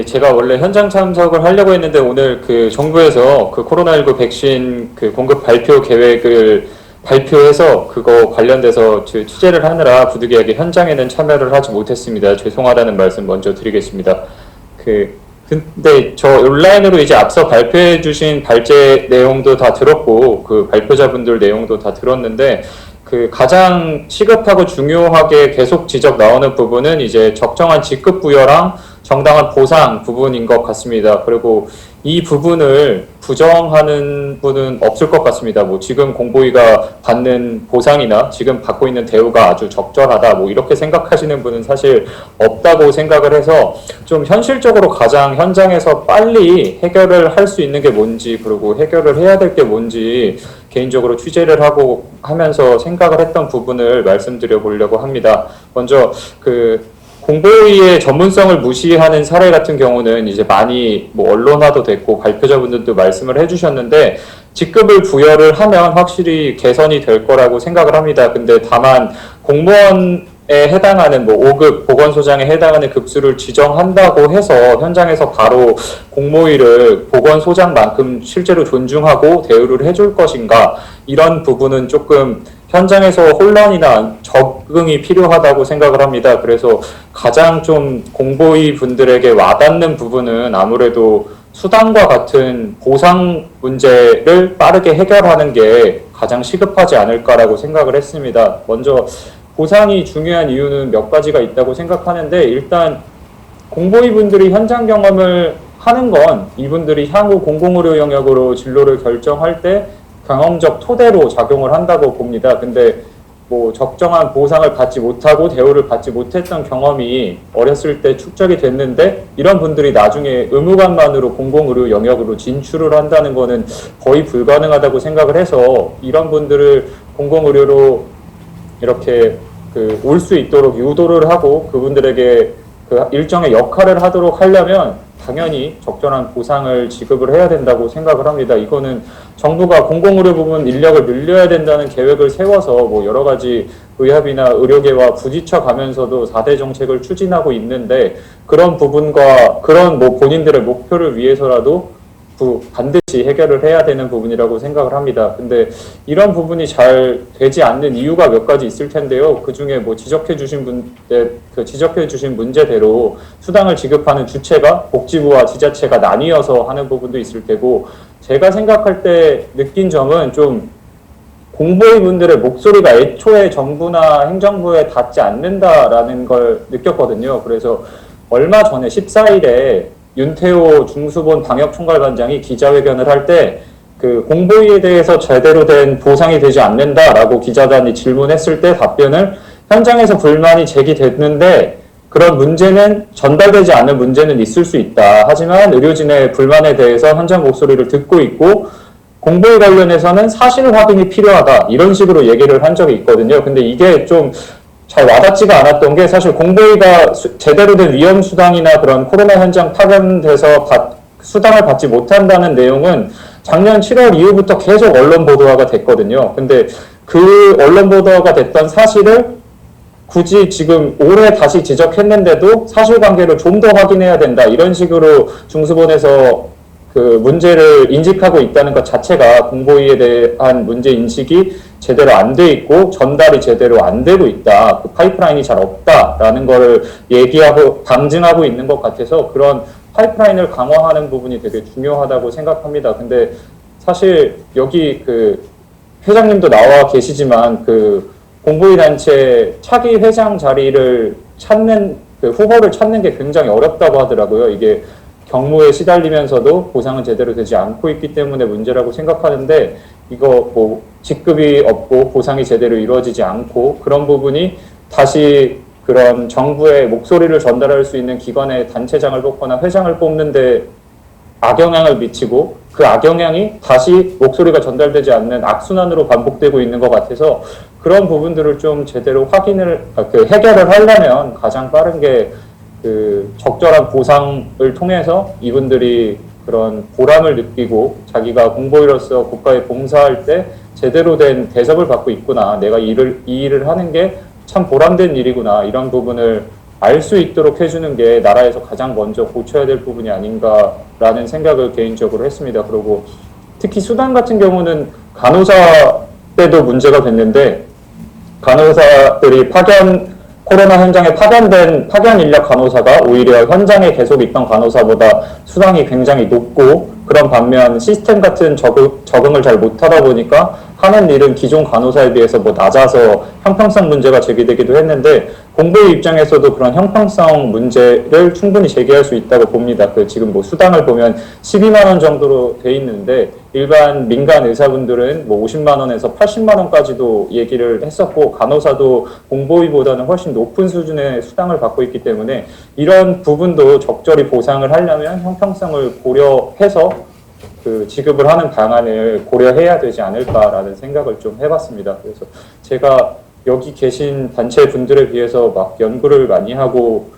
제가 원래 현장 참석을 하려고 했는데 오늘 그 정부에서 그 코로나19 백신 그 공급 발표 계획을 발표해서 그거 관련돼서 취재를 하느라 부득이하게 현장에는 참여를 하지 못했습니다. 죄송하다는 말씀 먼저 드리겠습니다. 근데 저 온라인으로 이제 앞서 발표해 주신 발제 내용도 다 들었고 그 발표자분들 내용도 다 들었는데 그 가장 시급하고 중요하게 계속 지적 나오는 부분은 이제 적정한 직급 부여랑 정당한 보상 부분인 것 같습니다. 그리고 이 부분을 부정하는 분은 없을 것 같습니다. 뭐 지금 공보위가 받는 보상이나 지금 받고 있는 대우가 아주 적절하다 뭐 이렇게 생각하시는 분은 사실 없다고 생각을 해서 좀 현실적으로 가장 현장에서 빨리 해결을 할 수 있는 게 뭔지 그리고 해결을 해야 될 게 뭔지 개인적으로 취재를 하고 하면서 생각을 했던 부분을 말씀드려 보려고 합니다. 먼저 공보위의 전문성을 무시하는 사례 같은 경우는 이제 많이 뭐 언론화도 됐고 발표자분들도 말씀을 해주셨는데 직급을 부여를 하면 확실히 개선이 될 거라고 생각을 합니다. 근데 다만 공무원에 해당하는 뭐 5급 보건소장에 해당하는 급수를 지정한다고 해서 현장에서 바로 공모위를 보건소장만큼 실제로 존중하고 대우를 해줄 것인가 이런 부분은 조금 현장에서 혼란이나 적응이 필요하다고 생각을 합니다. 그래서 가장 좀 공보위 분들에게 와닿는 부분은 아무래도 수당과 같은 보상 문제를 빠르게 해결하는 게 가장 시급하지 않을까라고 생각을 했습니다. 먼저 보상이 중요한 이유는 몇 가지가 있다고 생각하는데 일단 공보위 분들이 현장 경험을 하는 건 이분들이 향후 공공의료 영역으로 진로를 결정할 때 경험적 토대로 작용을 한다고 봅니다. 근데 뭐 적정한 보상을 받지 못하고 대우를 받지 못했던 경험이 어렸을 때 축적이 됐는데 이런 분들이 나중에 의무감만으로 공공의료 영역으로 진출을 한다는 거는 거의 불가능하다고 생각을 해서 이런 분들을 공공의료로 이렇게 올 수 있도록 유도를 하고 그분들에게 일정의 역할을 하도록 하려면 당연히 적절한 보상을 지급을 해야 된다고 생각을 합니다. 이거는 정부가 공공의료 부분 인력을 늘려야 된다는 계획을 세워서 뭐 여러 가지 의학이나 의료계와 부딪혀 가면서도 4대 정책을 추진하고 있는데 그런 부분과 그런 뭐 본인들의 목표를 위해서라도 반드시 해결을 해야 되는 부분이라고 생각을 합니다. 근데 이런 부분이 잘 되지 않는 이유가 몇 가지 있을 텐데요. 그 중에 뭐 지적해 주신 문제대로 수당을 지급하는 주체가 복지부와 지자체가 나뉘어서 하는 부분도 있을 테고 제가 생각할 때 느낀 점은 좀 공보위 분들의 목소리가 애초에 정부나 행정부에 닿지 않는다라는 걸 느꼈거든요. 그래서 얼마 전에 14일에 윤태호 중수본 방역총괄반장이 기자회견을 할 때 공보위에 대해서 제대로 된 보상이 되지 않는다라고 기자단이 질문했을 때 답변을 현장에서 불만이 제기됐는데 그런 문제는 전달되지 않은 문제는 있을 수 있다. 하지만 의료진의 불만에 대해서 현장 목소리를 듣고 있고 공보위 관련해서는 사실 확인이 필요하다. 이런 식으로 얘기를 한 적이 있거든요. 근데 이게 좀 잘 와닿지가 않았던 게 사실 공보위가 제대로 된 위험수당이나 그런 코로나 현장 파견돼서 수당을 받지 못한다는 내용은 작년 7월 이후부터 계속 언론 보도화가 됐거든요. 근데 그 언론 보도화가 됐던 사실을 굳이 지금 올해 다시 지적했는데도 사실관계를 좀 더 확인해야 된다. 이런 식으로 중수본에서 문제를 인식하고 있다는 것 자체가 공보위에 대한 문제 인식이 제대로 안 돼 있고 전달이 제대로 안 되고 있다. 파이프라인이 잘 없다라는 거를 얘기하고 방증하고 있는 것 같아서 그런 파이프라인을 강화하는 부분이 되게 중요하다고 생각합니다. 근데 사실 여기 회장님도 나와 계시지만 공보위 단체 차기 회장 자리를 찾는 후보를 찾는 게 굉장히 어렵다고 하더라고요. 이게 경무에 시달리면서도 보상은 제대로 되지 않고 있기 때문에 문제라고 생각하는데 이거 뭐 직급이 없고 보상이 제대로 이루어지지 않고 그런 부분이 다시 그런 정부의 목소리를 전달할 수 있는 기관의 단체장을 뽑거나 회장을 뽑는데 악영향을 미치고 그 악영향이 다시 목소리가 전달되지 않는 악순환으로 반복되고 있는 것 같아서 그런 부분들을 좀 제대로 해결을 하려면 가장 빠른 게 그 적절한 보상을 통해서 이분들이 그런 보람을 느끼고 자기가 공보위로서 국가에 봉사할 때 제대로 된 대접을 받고 있구나. 내가 이 일을 하는 게 참 보람된 일이구나. 이런 부분을 알 수 있도록 해주는 게 나라에서 가장 먼저 고쳐야 될 부분이 아닌가라는 생각을 개인적으로 했습니다. 그리고 특히 수단 같은 경우는 간호사 때도 문제가 됐는데 간호사들이 코로나 현장에 파견 인력 간호사가 오히려 현장에 계속 있던 간호사보다 수당이 굉장히 높고 그런 반면 시스템 같은 적응을 잘 못하다 보니까 하는 일은 기존 간호사에 비해서 낮아서 형평성 문제가 제기되기도 했는데 공보위 입장에서도 그런 형평성 문제를 충분히 제기할 수 있다고 봅니다. 지금 수당을 보면 12만 원 정도로 돼 있는데 일반 민간 의사분들은 50만 원에서 80만 원까지도 얘기를 했었고 간호사도 공보위보다는 훨씬 높은 수준의 수당을 받고 있기 때문에 이런 부분도 적절히 보상을 하려면 형평성을 고려해서 지급을 하는 방안을 고려해야 되지 않을까라는 생각을 좀 해봤습니다. 그래서 제가 여기 계신 단체 분들에 비해서 막 연구를 많이 하고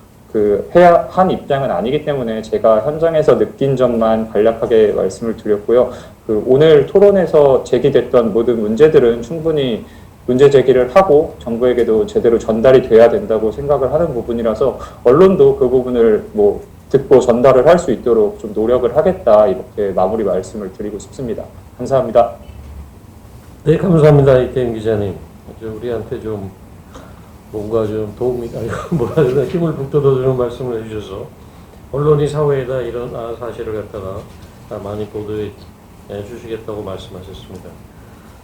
해야 한 입장은 아니기 때문에 제가 현장에서 느낀 점만 간략하게 말씀을 드렸고요. 오늘 토론에서 제기됐던 모든 문제들은 충분히 문제 제기를 하고 정부에게도 제대로 전달이 돼야 된다고 생각을 하는 부분이라서 언론도 그 부분을 듣고 전달을 할 수 있도록 좀 노력을 하겠다 이렇게 마무리 말씀을 드리고 싶습니다. 감사합니다. 네, 감사합니다. 이태임 기자님. 우리한테 좀 뭔가 좀 도움이 힘을 북돋아주는 말씀을 해주셔서 언론이 사회에다 이런 사실을 갖다가 많이 보도해 주시겠다고 말씀하셨습니다.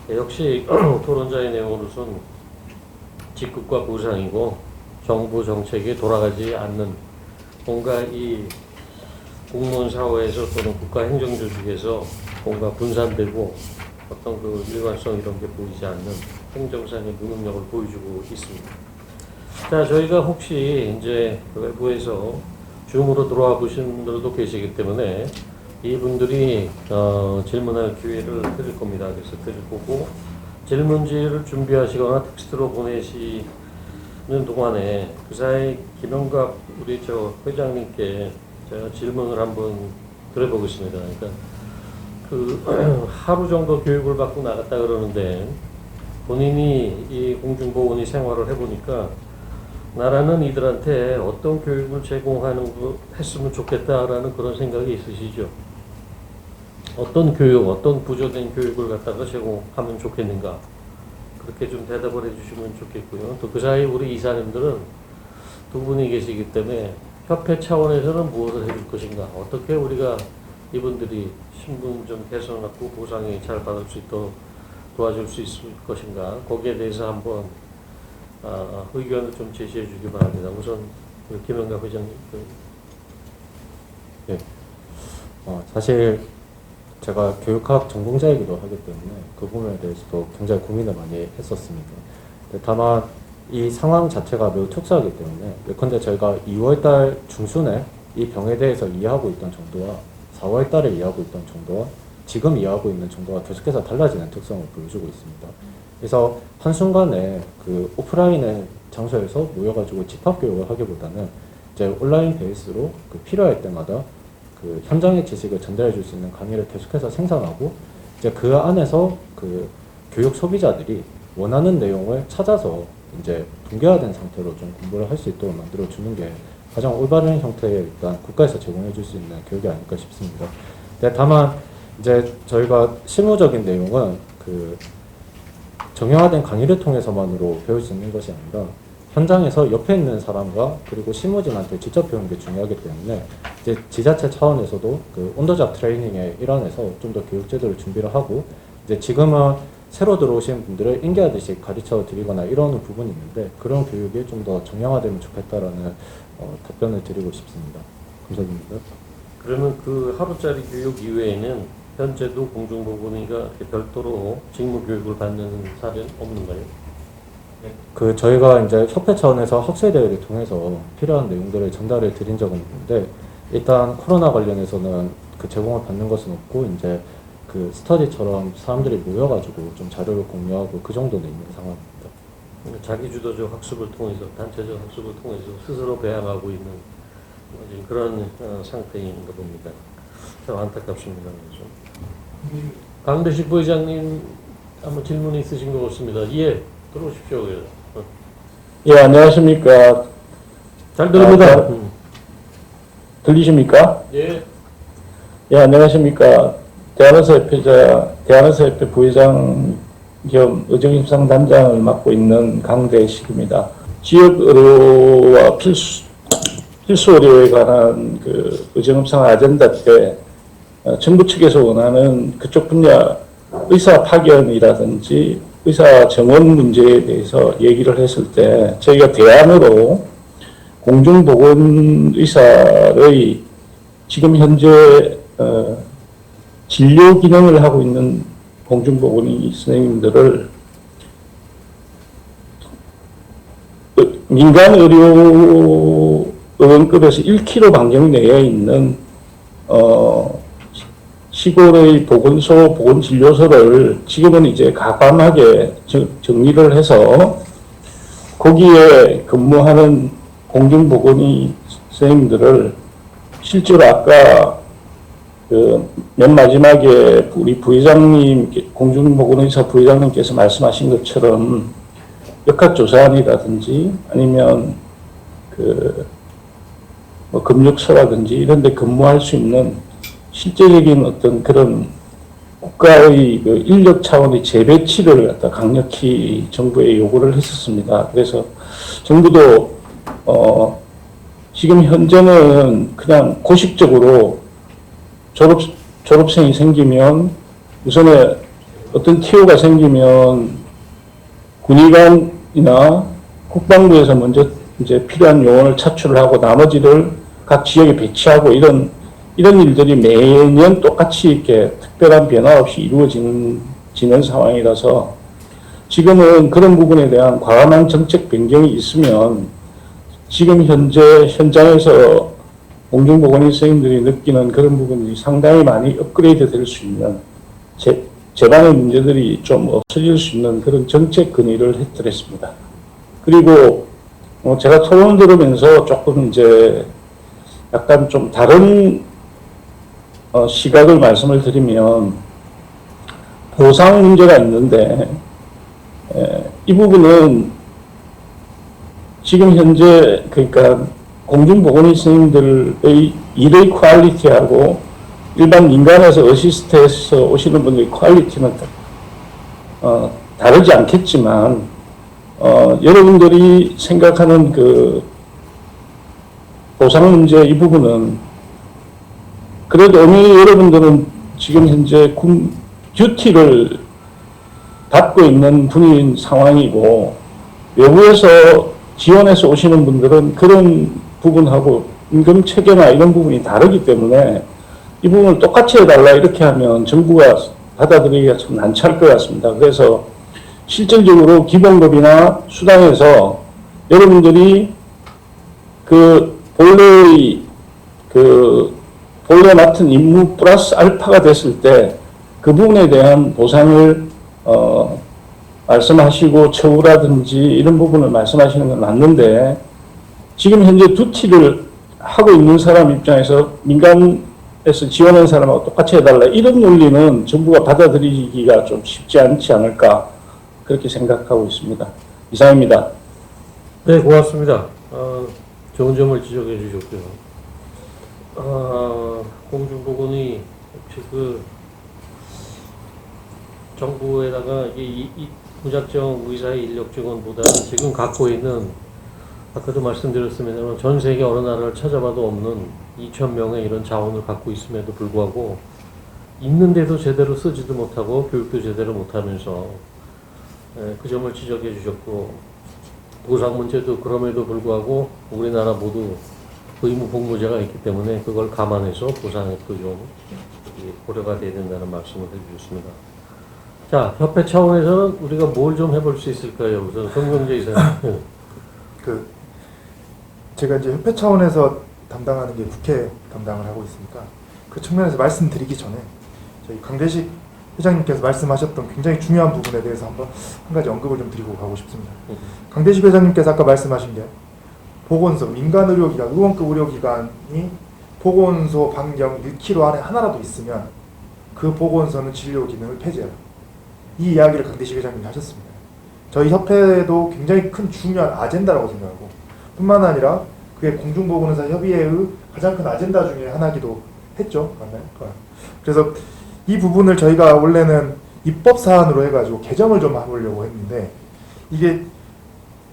역시 토론자의 내용으로서는 직급과 보상이고 정부 정책이 돌아가지 않는 뭔가 이 공무원 사회에서 또는 국가 행정 조직에서 뭔가 분산되고 어떤 일관성 이런 게 보이지 않는 행정상의 무능력을 보여주고 있습니다. 자, 저희가 혹시 이제 외부에서 줌으로 들어와 보신 분들도 계시기 때문에 이분들이 질문할 기회를 드릴 겁니다. 그래서 드릴 거고 질문지를 준비하시거나 텍스트로 보내시는 동안에 그 사이 김영갑 우리 회장님께 제가 질문을 한번 드려보겠습니다. 그러니까 하루 정도 교육을 받고 나갔다 그러는데 본인이 이 공중보건의 생활을 해보니까 나라는 이들한테 어떤 교육을 했으면 좋겠다라는 그런 생각이 있으시죠? 어떤 교육, 어떤 구조된 교육을 갖다가 제공하면 좋겠는가? 그렇게 좀 대답을 해주시면 좋겠고요. 또 그 사이 우리 이사님들은 두 분이 계시기 때문에 협회 차원에서는 무엇을 해줄 것인가? 어떻게 우리가 이분들이 신분 좀 개선하고 보상이 잘 받을 수 있도록 도와줄 수 있을 것인가? 거기에 대해서 한번 의견을 좀 제시해 주기 바랍니다. 우선 김영갑 회장님. 네. 사실 제가 교육학 전공자이기도 하기 때문에 그 부분에 대해서도 굉장히 고민을 많이 했었습니다. 다만 이 상황 자체가 매우 특수하기 때문에 예컨대 저희가 2월달 중순에 이 병에 대해서 이해하고 있던 정도와 4월달에 이해하고 있던 정도와 지금 이해하고 있는 정도가 계속해서 달라지는 특성을 보여주고 있습니다. 그래서 한순간에 오프라인의 장소에서 모여가지고 집합교육을 하기보다는 이제 온라인 베이스로 필요할 때마다 현장의 지식을 전달해 줄 수 있는 강의를 계속해서 생산하고 이제 그 안에서 교육 소비자들이 원하는 내용을 찾아서 이제 동계화된 상태로 좀 공부를 할 수 있도록 만들어 주는 게 가장 올바른 형태의 일단 국가에서 제공해 줄 수 있는 교육이 아닐까 싶습니다. 다만 이제 저희가 실무적인 내용은 정형화된 강의를 통해서만으로 배울 수 있는 것이 아니라 현장에서 옆에 있는 사람과 그리고 실무진한테 직접 배우는 게 중요하기 때문에 이제 지자체 차원에서도 온더잡 트레이닝의 일환에서 좀 더 교육 제도를 준비를 하고 이제 지금은 새로 들어오신 분들을 인계하듯이 가르쳐 드리거나 이러는 부분이 있는데 그런 교육이 좀 더 정형화되면 좋겠다라는 답변을 드리고 싶습니다. 감사드립니다. 그러면 하루짜리 교육 이외에는 현재도 공중보건의가 별도로 직무 교육을 받는 사례는 없는가요? 저희가 이제 협회 차원에서 학술 대회를 통해서 필요한 내용들을 전달해 드린 적은 있는데 일단 코로나 관련해서는 그 제공을 받는 것은 없고 이제 그 스터디처럼 사람들이 모여가지고 좀 자료를 공유하고 그 정도는 있는 상황입니다. 자기주도적 학습을 통해서 단체적 학습을 통해서 스스로 배양하고 있는 지금 그런 상태인가 봅니다. 참 안타깝습니다. 그래서. 강대식 부회장님 한번 질문이 있으신 것 같습니다. 예, 들어오십시오. 예, 안녕하십니까. 잘 들립니다. 들리십니까? 예. 예, 안녕하십니까. 대한의사협회 부회장 겸 의정협상 단장을 맡고 있는 강대식입니다. 지역 의료와 필수 의료에 관한 그 의정협상 아젠다 때 정부 측에서 원하는 그쪽 분야 의사 파견이라든지 의사 정원 문제에 대해서 얘기를 했을 때 저희가 대안으로 공중보건의사의 지금 현재 진료 기능을 하고 있는 공중보건의 선생님들을 민간 의료 의원급에서 1km 반경 내에 있는 시골의 보건소, 보건진료소를 지금은 이제 가감하게 정리를 해서 거기에 근무하는 공중보건의 선생님들을 실제로 아까 그 맨 마지막에 우리 부회장님, 공중보건의사 부회장님께서 말씀하신 것처럼 역학조사원이라든지 아니면 그 뭐 금육소라든지 이런 데 근무할 수 있는 실제적인 어떤 그런 국가의 그 인력 차원의 재배치를 갖다 강력히 정부에 요구를 했었습니다. 그래서 정부도 지금 현재는 그냥 고식적으로 졸업생이 생기면 우선에 어떤 TO가 생기면 군의관이나 국방부에서 먼저 이제 필요한 요원을 차출을 하고 나머지를 각 지역에 배치하고 이런 일들이 매년 똑같이 이렇게 특별한 변화 없이 이루어지는 상황이라서 지금은 그런 부분에 대한 과감한 정책 변경이 있으면 지금 현재 현장에서 공중보건의 선생님들이 느끼는 그런 부분이 상당히 많이 업그레이드 될 수 있는 제반의 문제들이 좀 없어질 수 있는 그런 정책 건의를 해드렸습니다. 그리고 제가 토론 들으면서 조금 이제 약간 좀 다른 시각을 말씀을 드리면 보상 문제가 있는데 이 부분은 지금 현재 그러니까 공중보건의 선생님들의 일의 퀄리티하고 일반 민간에서 어시스트에서 오시는 분들의 퀄리티는 다르지 않겠지만 여러분들이 생각하는 그 보상 문제 이 부분은 그래도 엄연히 여러분들은 지금 현재 듀티를 받고 있는 분인 상황이고 외부에서 지원해서 오시는 분들은 그런 부분하고 임금 체계나 이런 부분이 다르기 때문에 이 부분을 똑같이 해달라 이렇게 하면 정부가 받아들이기가 참 난처할 것 같습니다. 그래서 실질적으로 기본급이나 수당에서 여러분들이 그 본래 맡은 임무 플러스 알파가 됐을 때 그 부분에 대한 보상을 말씀하시고 처우라든지 이런 부분을 말씀하시는 건 맞는데 지금 현재 듀티를 하고 있는 사람 입장에서 민간에서 지원한 사람하고 똑같이 해달라 이런 논리는 정부가 받아들이기가 좀 쉽지 않지 않을까 그렇게 생각하고 있습니다. 이상입니다. 네, 고맙습니다. 좋은 점을 지적해 주셨고요. 공중보건이 혹시 정부에다가 이 무작정 의사의 인력 지원보다는 지금 갖고 있는 아까도 말씀드렸습니다만 전 세계 어느 나라를 찾아봐도 없는 2,000명의 이런 자원을 갖고 있음에도 불구하고 있는데도 제대로 쓰지도 못하고 교육도 제대로 못하면서 그 점을 지적해 주셨고 보상 문제도 그럼에도 불구하고 우리나라 모두 의무 복무제가 있기 때문에 그걸 감안해서 보상액도 좀 고려가 돼야 된다는 말씀을 해주셨습니다. 자, 협회 차원에서는 우리가 뭘 좀 해볼 수 있을까요? 우선 송경재 이사님. 제가 이제 협회 차원에서 담당하는 게 국회 담당을 하고 있으니까 그 측면에서 말씀드리기 전에 저희 강대식 회장님께서 말씀하셨던 굉장히 중요한 부분에 대해서 한번 한 가지 언급을 좀 드리고 가고 싶습니다. 강대식 회장님께서 아까 말씀하신 게 보건소, 민간 의료기관, 의원급 의료기관이 보건소 반경 1km 안에 하나라도 있으면 그 보건소는 진료 기능을 폐지해라. 이 이야기를 강대식 회장님이 하셨습니다. 저희 협회도 굉장히 큰 중요한 아젠다라고 생각하고 뿐만 아니라 그게 공중보건의사 협의회의 가장 큰 아젠다 중에 하나기도 했죠. 맞나요? 그래서 이 부분을 저희가 원래는 입법 사안으로 해가지고 개정을 좀 해보려고 했는데 이게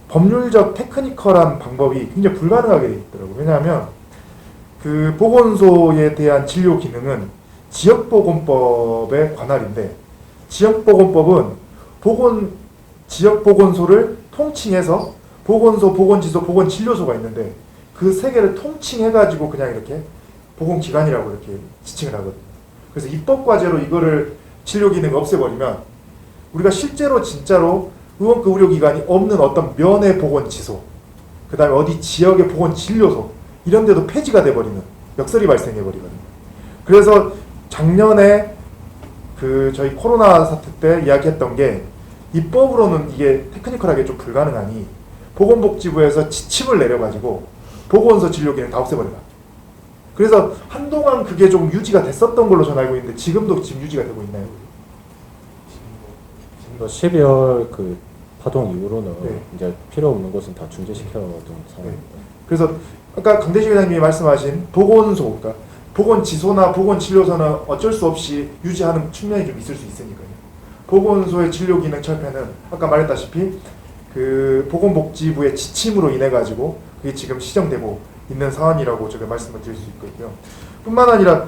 법률적 테크니컬한 방법이 굉장히 불가능하게 되어 있더라고요. 왜냐하면 그 보건소에 대한 진료 기능은 지역보건법의 관할인데 지역보건법은 지역보건소를 통칭해서 보건소, 보건지소, 보건진료소가 있는데 그 세 개를 통칭해가지고 그냥 이렇게 보건기관이라고 이렇게 지칭을 하거든요. 그래서 입법과제로 이거를 진료 기능을 없애버리면 우리가 실제로 진짜로 의원급 의료기관이 없는 어떤 면의 보건지소, 그 다음에 어디 지역의 보건진료소 이런 데도 폐지가 돼버리는 역설이 발생해버리거든요. 그래서 작년에 그 저희 코로나 사태 때 이야기했던 게 입법으로는 이게 테크니컬하게 좀 불가능하니 보건복지부에서 지침을 내려가지고 보건소 진료 기능 다 없애버려라. 그래서 한동안 그게 좀 유지가 됐었던 걸로 저는 알고 있는데 지금도 지금 유지가 되고 있나요? 지금 12월 그 파동 이후로는 네. 이제 필요 없는 곳은 다 중지시켜둔 상황입니다. 그래서 아까 강대식 회장님이 말씀하신 보건소, 그러니까 보건지소나 보건진료소는 어쩔 수 없이 유지하는 측면이 좀 있을 수 있으니까요. 보건소의 진료 기능 철폐는 아까 말했다시피 그 보건복지부의 지침으로 인해 가지고 그게 지금 시정되고 있는 사안이라고 제가 말씀을 드릴 수 있거든요. 뿐만 아니라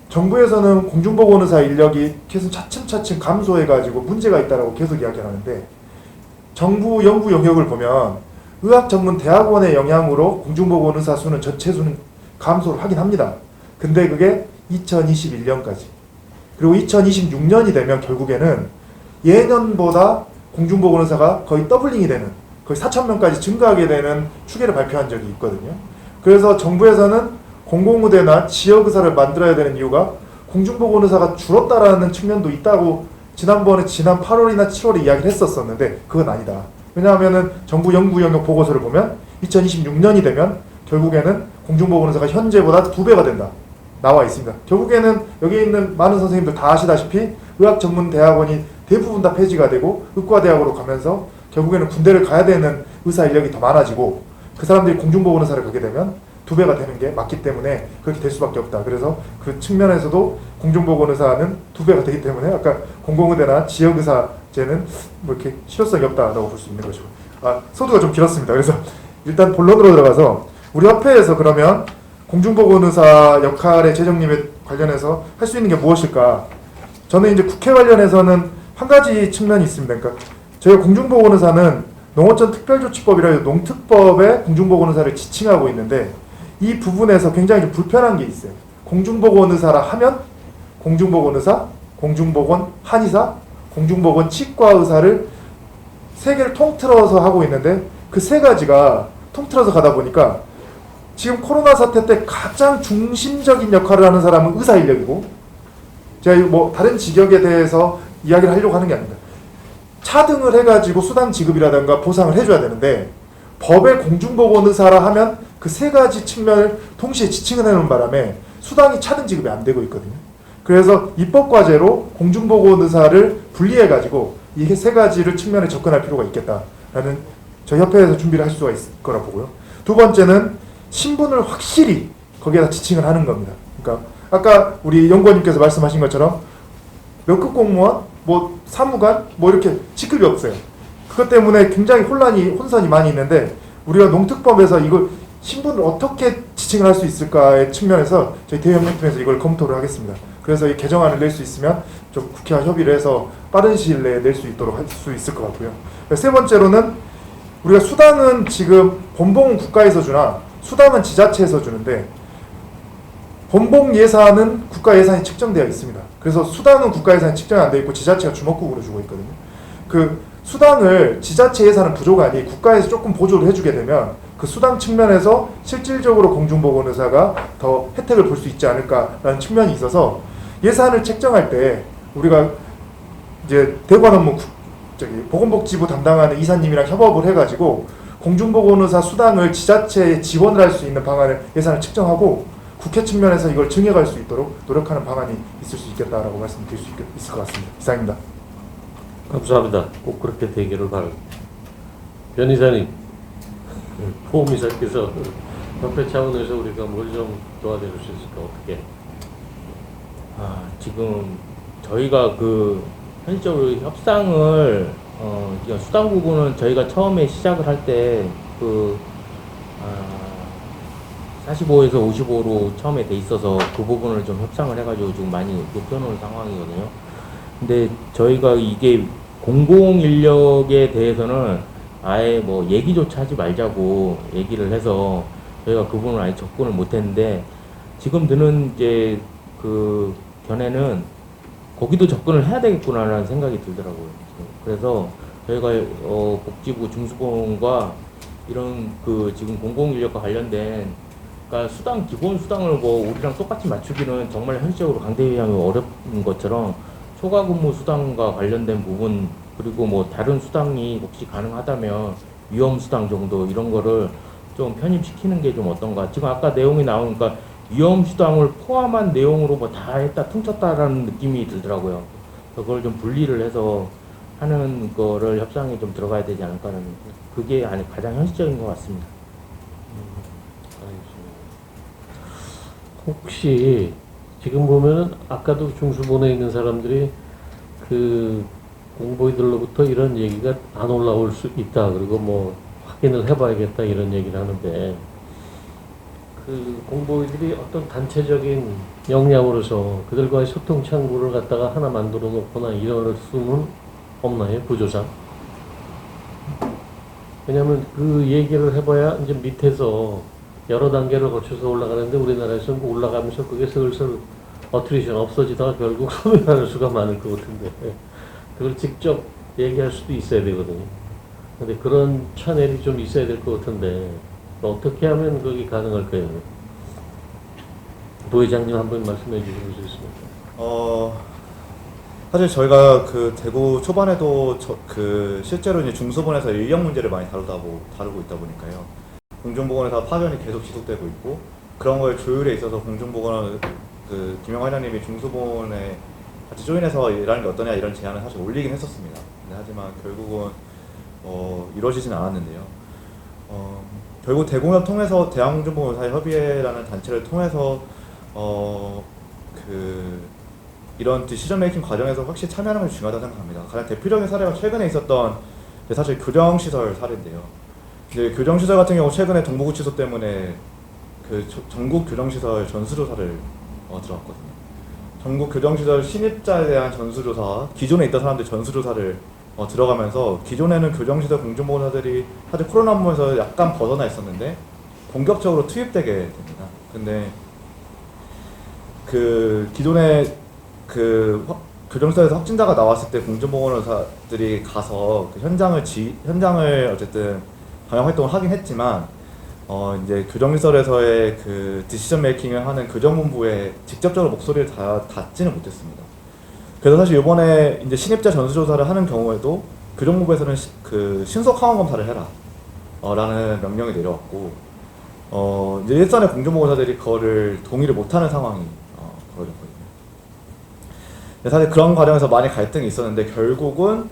정부에서는 공중보건의사 인력이 계속 차츰차츰 감소해가지고 문제가 있다라고 계속 이야기하는데 정부 연구 영역을 보면 의학전문대학원의 영향으로 공중보건의사 수는 전체 수는 감소를 하긴 합니다. 근데 그게 2021년까지 그리고 2026년이 되면 결국에는 예년보다 공중보건의사가 거의 더블링이 되는 거의 4,000명까지 증가하게 되는 추계를 발표한 적이 있거든요. 그래서 정부에서는 공공의대나 지역의사를 만들어야 되는 이유가 공중보건의사가 줄었다라는 측면도 있다고 지난 8월이나 7월에 이야기를 했었었는데 그건 아니다. 왜냐하면은 정부 연구 영역 보고서를 보면 2026년이 되면 결국에는 공중보건의사가 현재보다 2배가 된다. 나와 있습니다. 결국에는 여기 있는 많은 선생님들 다 아시다시피 의학전문대학원이 대부분 다 폐지가 되고 의과대학으로 가면서 결국에는 군대를 가야 되는 의사 인력이 더 많아지고 그 사람들이 공중보건의사를 가게 되면 2배가 되는 게 맞기 때문에 그렇게 될 수밖에 없다. 그래서 그 측면에서도 공중보건의사는 2배가 되기 때문에 아까 공공의대나 지역의사제는 뭐 이렇게 실효성이 없다라고 볼 수 있는 거죠. 소두가 좀 길었습니다. 그래서 일단 본론으로 들어가서 우리 협회에서 그러면 공중보건의사 역할의 재정립에 관련해서 할 수 있는 게 무엇일까? 저는 이제 국회 관련해서는 한 가지 측면이 있습니다. 그러니까 저희가 공중보건의사는 농어촌 특별조치법이라 농특법에 공중보건의사를 지칭하고 있는데 이 부분에서 굉장히 좀 불편한 게 있어요. 공중보건의사라 하면 공중보건의사, 공중보건 한의사, 공중보건 치과의사를 세 개를 통틀어서 하고 있는데 그 세 가지가 통틀어서 가다 보니까 지금 코로나 사태 때 가장 중심적인 역할을 하는 사람은 의사 인력이고 제가 뭐 다른 직역에 대해서 이야기를 하려고 하는 게 아닙니다. 차등을 해가지고 수당 지급이라든가 보상을 해줘야 되는데 법에 공중보건의사라 하면 그 세 가지 측면을 동시에 지칭을 해놓은 바람에 수당이 차등 지급이 안 되고 있거든요. 그래서 입법과제로 공중보건의사를 분리해가지고 이 세 가지를 측면에 접근할 필요가 있겠다라는 저희 협회에서 준비를 할 수가 있을 거라 보고요. 두 번째는 신분을 확실히 거기에다 지칭을 하는 겁니다. 그러니까 아까 우리 연구원님께서 말씀하신 것처럼 몇급 공무원, 뭐 사무관, 뭐 이렇게 직급이 없어요. 그것 때문에 굉장히 혼선이 많이 있는데 우리가 농특법에서 이걸 신분을 어떻게 지칭을 할 수 있을까의 측면에서 저희 대협력팀에서 이걸 검토를 하겠습니다. 그래서 이 개정안을 낼 수 있으면 좀 국회와 협의를 해서 빠른 시일 내에 낼 수 있도록 할 수 있을 것 같고요. 세 번째로는 우리가 수당은 지금 본봉은 국가에서 주나 수당은 지자체에서 주는데 본봉 예산은 국가 예산이 측정되어 있습니다. 그래서 수당은 국가 예산이 측정이 안 되어 있고 지자체가 주먹국으로 주고 있거든요. 그 수당을 지자체 예산은 부족하니 국가에서 조금 보조를 해주게 되면 그 수당 측면에서 실질적으로 공중보건의사가 더 혜택을 볼 수 있지 않을까라는 측면이 있어서 예산을 책정할 때 우리가 이제 대관 업무 보건복지부 담당하는 이사님이랑 협업을 해가지고 공중보건의사 수당을 지자체에 지원을 할 수 있는 방안을 예산을 책정하고 국회 측면에서 이걸 증액할 수 있도록 노력하는 방안이 있을 수 있겠다라고 말씀드릴 수 있을 것 같습니다. 이상입니다. 감사합니다. 꼭 그렇게 되기를 바랍니다. 변 이사님, 보험이사께서 협회 차원에서 우리가 뭘 좀 도와드릴 수 있을까? 어떻게? 지금 저희가 현실적으로 협상을 수당 부분은 저희가 처음에 시작을 할 때 45에서 55로 처음에 돼 있어서 그 부분을 좀 협상을 해가지고 지금 많이 높여놓은 상황이거든요. 근데 저희가 이게 공공인력에 대해서는 아예 뭐 얘기조차 하지 말자고 얘기를 해서 저희가 그 부분을 아예 접근을 못했는데 지금 드는 이제 그 견해는 거기도 접근을 해야 되겠구나라는 생각이 들더라고요. 그래서 저희가 복지부 중수본과 이런 지금 공공인력과 관련된 그러니까 수당 기본 수당을 뭐 우리랑 똑같이 맞추기는 정말 현실적으로 강대위험이 어려운 것처럼 초과 근무 수당과 관련된 부분 그리고 뭐 다른 수당이 혹시 가능하다면 위험 수당 정도 이런 거를 좀 편입시키는 게 좀 어떤가. 지금 아까 내용이 나오니까 위험 수당을 포함한 내용으로 뭐 다 했다 퉁쳤다라는 느낌이 들더라고요. 그걸 좀 분리를 해서 하는 거를 협상에 좀 들어가야 되지 않을까라는 그게 가장 현실적인 것 같습니다. 혹시 지금 보면은 아까도 중수본에 있는 사람들이 공보이들로부터 이런 얘기가 안 올라올 수 있다. 그리고 뭐 확인을 해봐야겠다 이런 얘기를 하는데 공보이들이 어떤 단체적인 역량으로서 그들과의 소통 창구를 갖다가 하나 만들어 놓거나 이럴 수는 없나요? 구조상? 왜냐하면 그 얘기를 해봐야 이제 밑에서 여러 단계를 거쳐서 올라가는데 우리나라에서는 올라가면서 그게 슬슬 어트리션 없어지다가 결국 소멸하는 수가 많을 것 같은데 그걸 직접 얘기할 수도 있어야 되거든요. 근데 그런 채널이 좀 있어야 될 것 같은데 어떻게 하면 그게 가능할까요? 부회장님 한번 말씀해 주실 수 있습니까? 사실 저희가 대구 초반에도 실제로 이제 중수본에서 인력 문제를 많이 다루고 있다 보니까요. 공중보건에서 파견이 계속 지속되고 있고 그런 거에 조율에 있어서 공중보건 김영환 회장님이 중수본에 같이 조인해서 일하는 게 어떠냐 이런 제안을 사실 올리긴 했었습니다. 하지만 결국은 이루어지지는 않았는데요. 결국 대공협 통해서 대한공중보건의사협의회라는 단체를 통해서 이런 디시전 메이킹 과정에서 확실히 참여하는 게 중요하다고 생각합니다. 가장 대표적인 사례가 최근에 있었던 사실 교정시설 사례인데요. 이제 교정시설 같은 경우 최근에 동부구치소 때문에 전국 교정시설 전수조사를 들어갔거든요. 전국 교정시설 신입자에 대한 전수조사, 기존에 있던 사람들 전수조사를 들어가면서 기존에는 교정시설 공중보건사들이 사실 코로나 업무에서 약간 벗어나 있었는데 본격적으로 투입되게 됩니다. 근데 기존에 교정시설에서 확진자가 나왔을 때 공중보건의사들이 가서 현장을 어쨌든 방역 활동을 하긴 했지만 이제 교정시설에서의 디시전 메이킹을 하는 교정본부에 직접적으로 목소리를 닿지는 못했습니다. 그래서 사실 이번에 이제 신입자 전수조사를 하는 경우에도 교정본부에서는 신속 항원 검사를 해라 라는 명령이 내려왔고 이제 일선의 공중보건사들이 그거를 동의를 못하는 상황이 벌어졌거든요. 사실 그런 과정에서 많이 갈등이 있었는데 결국은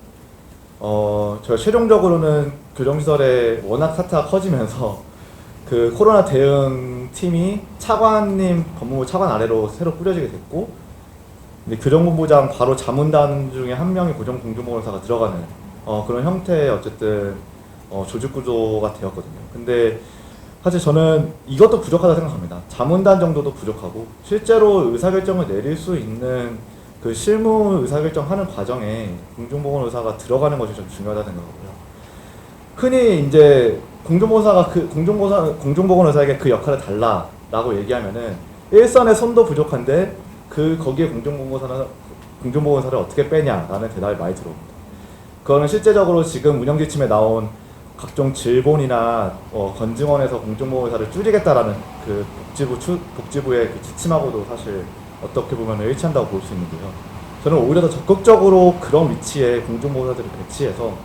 저희가 최종적으로는 교정시설에 워낙 사태가 커지면서 코로나 대응 팀이 차관님 법무부 차관 아래로 새로 꾸려지게 됐고 근데 교정본부장 바로 자문단 중에 한 명이 고정 공중보건사가 들어가는 그런 형태의 어쨌든 조직 구조가 되었거든요. 근데 사실 저는 이것도 부족하다고 생각합니다. 자문단 정도도 부족하고 실제로 의사결정을 내릴 수 있는 실무 의사결정하는 과정에 공중보건의사가 들어가는 것이 좀 중요하다고 생각하고요. 흔히 이제 공중보건의사에게 그 역할을 달라라고 얘기하면은 일선의 손도 부족한데 거기에 공중보건의사를 어떻게 빼냐라는 대답이 많이 들어옵니다. 그거는 실제적으로 지금 운영지침에 나온 각종 질본이나 건증원에서 공중보건의사를 줄이겠다라는 그 복지부의 그 지침하고도 사실 어떻게 보면 일치한다고 볼 수 있는데요. 저는 오히려 더 적극적으로 그런 위치에 공중보건의사들을 배치해서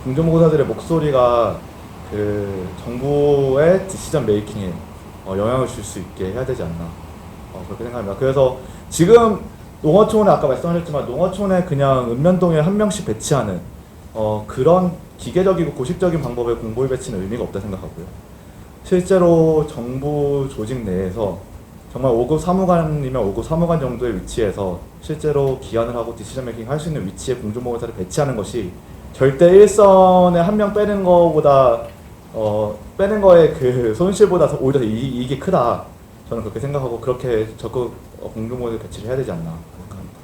공중보건의사들의 목소리가 그 정부의 디시전 메이킹에 영향을 줄 수 있게 해야 되지 않나 그렇게 생각합니다. 그래서 지금 농어촌에 아까 말씀하셨지만 농어촌에 그냥 읍면동에 한 명씩 배치하는 그런 기계적이고 고식적인 방법의 공보위 배치는 의미가 없다 생각하고요. 실제로 정부 조직 내에서 정말 5급 사무관이면 5급 사무관 정도의 위치에서 실제로 기한을 하고 디시전 메이킹 할 수 있는 위치에 공중보건사를 배치하는 것이 절대 일선에 한 명 빼는 거보다 빼는 거에 그 손실보다 오히려 이익이 크다. 저는 그렇게 생각하고 그렇게 적극 공중보건을 배치를 해야 되지 않나 생각합니다.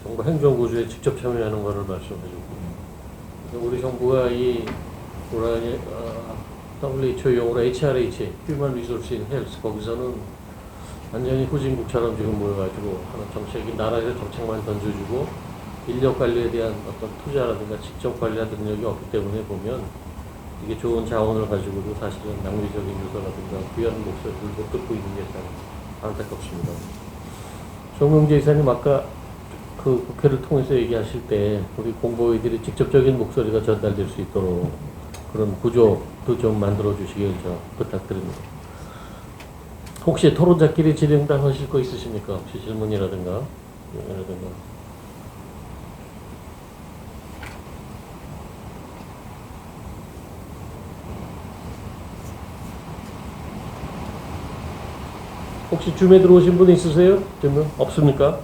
정부 행정구조에 직접 참여하는 것을 말씀해주고 우리 정부가 이 WHO 용어로 HRH, Human Resource in Health 거기서는 완전히 후진국처럼 지금 모여가지고 하는 정책이 나라에서 정책만 던져주고 인력 관리에 대한 어떤 투자라든가 직접 관리하는 능력이 없기 때문에 보면 이게 좋은 자원을 가지고도 사실은 낭비적인 요소라든가 귀한 목소리를 못 듣고 있는 게 참 안타깝습니다. 정명재 이사님 아까 그 국회를 통해서 얘기하실 때 우리 공보위들이 직접적인 목소리가 전달될 수 있도록 그런 구조도 좀 만들어 주시길 부탁드립니다. 혹시 토론자끼리 진행당 하실 거 있으십니까? 혹시 질문이라든가 혹시 줌에 들어오신 분 있으세요? 질문 없습니까?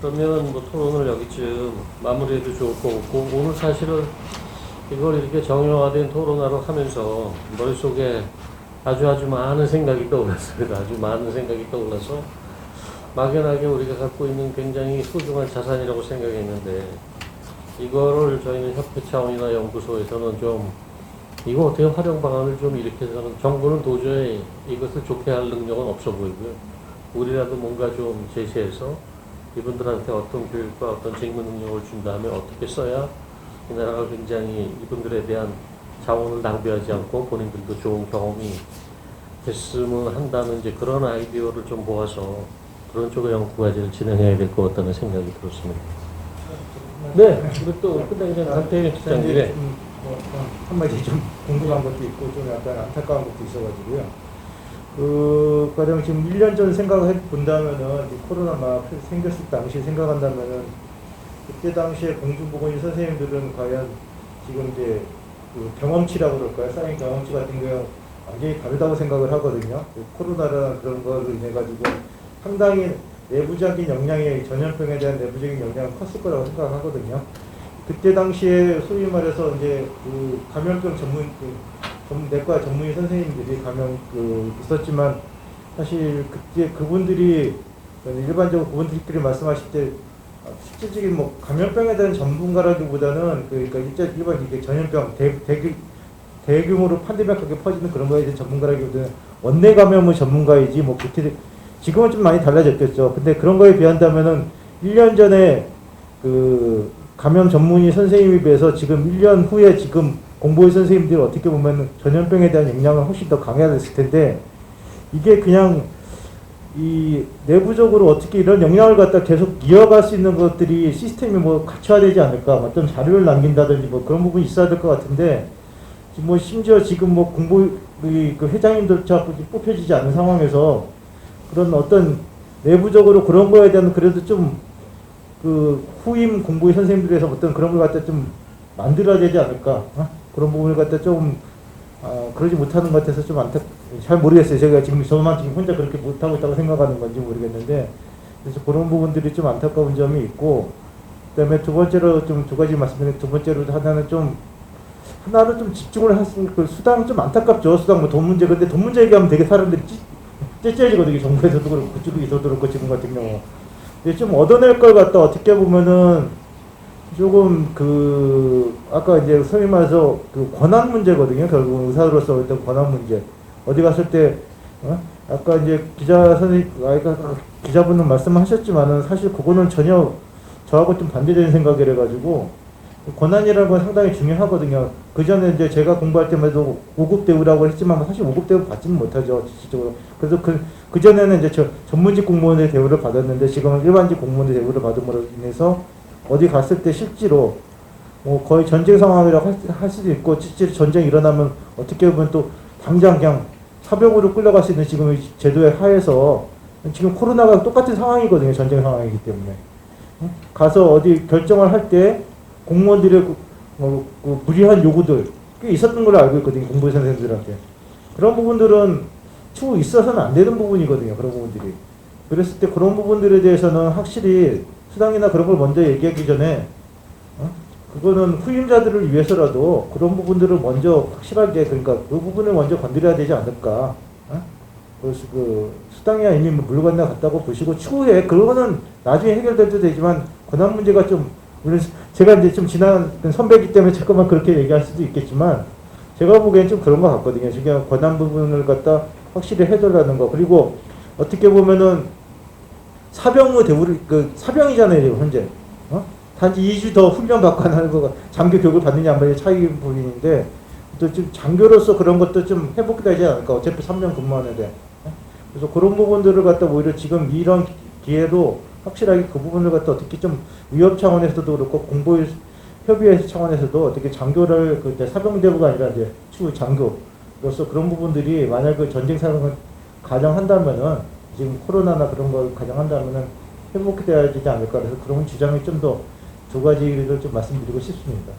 그러면 뭐 토론을 여기쯤 마무리해도 좋을 것 같고 오늘 사실은 이걸 이렇게 정형화된 토론화로 하면서 머릿속에 아주 많은 생각이 떠올랐습니다. 아주 많은 생각이 떠올라서 막연하게 우리가 갖고 있는 굉장히 소중한 자산이라고 생각했는데 이거를 저희는 협회 차원이나 연구소에서는 좀 이거 어떻게 활용 방안을 좀 이렇게 해서는 정부는 도저히 이것을 좋게 할 능력은 없어 보이고요. 우리라도 뭔가 좀 제시해서 이분들한테 어떤 교육과 어떤 직무 능력을 준 다음에 어떻게 써야 이 나라가 굉장히 이분들에 대한 자원을 낭비하지 않고 본인들도 좋은 경험이 됐으면 한다는 이제 그런 아이디어를 좀 모아서 그런 쪽의 연구 과제를 진행해야 될 것 같다는 생각이 들었습니다. 네, 그리고 또 끝나기 전에 강태일 실장님. 한마디 좀 궁금한 것도 있고 좀 약간 안타까운 것도 있어가지고요. 가령 지금 1년 전 생각을 해본다면은 코로나 막 생겼을 당시 생각한다면은 그때 당시에 공중보건의 선생님들은 과연 지금 이제 그 경험치라고 그럴까요? 쌓인 경험치 같은 게 완전히 다르다고 생각을 하거든요. 코로나라는 그런 걸로 인해 가지고 상당히 내부적인 역량이 전염병에 대한 내부적인 역량은 컸을 거라고 생각하거든요. 그때 당시에 소위 말해서 이제 그 감염병 내과 전문의 선생님들이 있었지만 사실 그때 그분들이 일반적으로 그분들끼리 말씀하실 때 실질적인 뭐 감염병에 대한 전문가라기보다는 그러니까 일반 이게 전염병 대규모로 팬데믹하게 퍼지는 그런 거에 대한 전문가라기보다는 원내 감염의 전문가이지 뭐 그때 지금은 좀 많이 달라졌겠죠. 근데 그런 거에 비한다면은 1년 전에 그 감염 전문의 선생님에 비해서 지금 1년 후에 지금 공보의 선생님들이 어떻게 보면 전염병에 대한 역량은 훨씬 더 강해졌을 텐데 이게 그냥 이 내부적으로 어떻게 이런 역량을 갖다 계속 이어갈 수 있는 것들이 시스템이 뭐 갖춰야 되지 않을까 어떤 자료를 남긴다든지 뭐 그런 부분이 있어야 될 것 같은데 뭐 심지어 지금 뭐 공보의 그 회장님들조차 뽑혀지지 않는 상황에서 그런 어떤 내부적으로 그런 거에 대한 그래도 좀 그 후임 공보의 선생님들에서 어떤 그런 걸 갖다 좀 만들어야 되지 않을까 그런 부분을 갖다 좀 그러지 못하는 것 같아서 좀 잘 모르겠어요. 제가 저만 지금 혼자 그렇게 못하고 있다고 생각하는 건지 모르겠는데 그래서 그런 부분들이 좀 안타까운 점이 있고 그다음에 두 번째로 좀 두 가지 말씀드리면 두 번째로 하나는 좀 집중을 했으면 그 수당 좀 안타깝죠. 수당 뭐 돈 문제 근데 돈 문제 얘기하면 되게 사람들이 째째해지거든요. 정부에서도 그렇고 그쪽에서도 그렇고 지금 같은 경우. 근데 좀 얻어낼 걸 갖다 어떻게 보면은 조금 아까 이제 소위 말해서 그 권한 문제거든요. 결국 의사로서 어떤 권한 문제. 어디 갔을 때 아까 이제 기자분은 말씀하셨지만은 사실 그거는 전혀 저하고 좀 반대되는 생각이라 가지고 권한이라는 건 상당히 중요하거든요. 그 전에 이제 제가 공부할 때마다 5급 대우라고 했지만 사실 5급 대우 받지는 못하죠, 실질적으로. 그래서 그 전에는 이제 전문직 공무원의 대우를 받았는데 지금은 일반직 공무원의 대우를 받음으로 인해서 어디 갔을 때 실제로 거의 전쟁 상황이라고 할 수도 있고, 실제로 전쟁이 일어나면 어떻게 보면 또 당장 그냥 사병으로 끌려갈 수 있는 지금 제도의 하에서 지금 코로나가 똑같은 상황이거든요, 전쟁 상황이기 때문에. 가서 어디 결정을 할 때 공무원들의 그 무리한 요구들 꽤 있었던 걸로 알고 있거든요, 공부 선생님들한테. 그런 부분들은 추후 있어서는 안 되는 부분이거든요, 그런 부분들이. 그랬을 때 그런 부분들에 대해서는 확실히 수당이나 그런 걸 먼저 얘기하기 전에 그거는 후임자들을 위해서라도 그런 부분들을 먼저 확실하게, 그러니까 그 부분을 먼저 건드려야 되지 않을까. 그래서 그 수당이야 이미 물 건너갔다고 보시고, 추후에 그거는 나중에 해결돼도 되지만 권한 문제가 좀, 물론 제가 이제 좀 지난 선배이기 때문에 잠깐만 그렇게 얘기할 수도 있겠지만, 제가 보기엔 좀 그런 것 같거든요. 지금 권한 부분을 갖다 확실히 해달라는 거. 그리고 어떻게 보면은 사병의 대우를, 그 사병이잖아요, 지금 현재. 단지 2주 더 훈련 받고 하는 거, 장교 교육을 받느냐 안 받느냐 차이 부분인데, 또 좀 장교로서 그런 것도 좀 회복되지 않을까. 어차피 3년 근무하는데. 그래서 그런 부분들을 갖다 오히려 지금 이런 기회로 확실하게 그 부분을 갖다 어떻게 좀 위협 차원에서도 그렇고 공보 협의회 차원에서도 어떻게 장교를 그 사병대부가 아니라 이제 추후 장교로서 그런 부분들이 만약 그 전쟁 상황을 가정한다면은, 지금 코로나나 그런 걸 가정한다면은 회복돼야 되지 않을까. 그래서 그런 주장이 좀 더 두 가지를 좀 말씀드리고 싶습니다.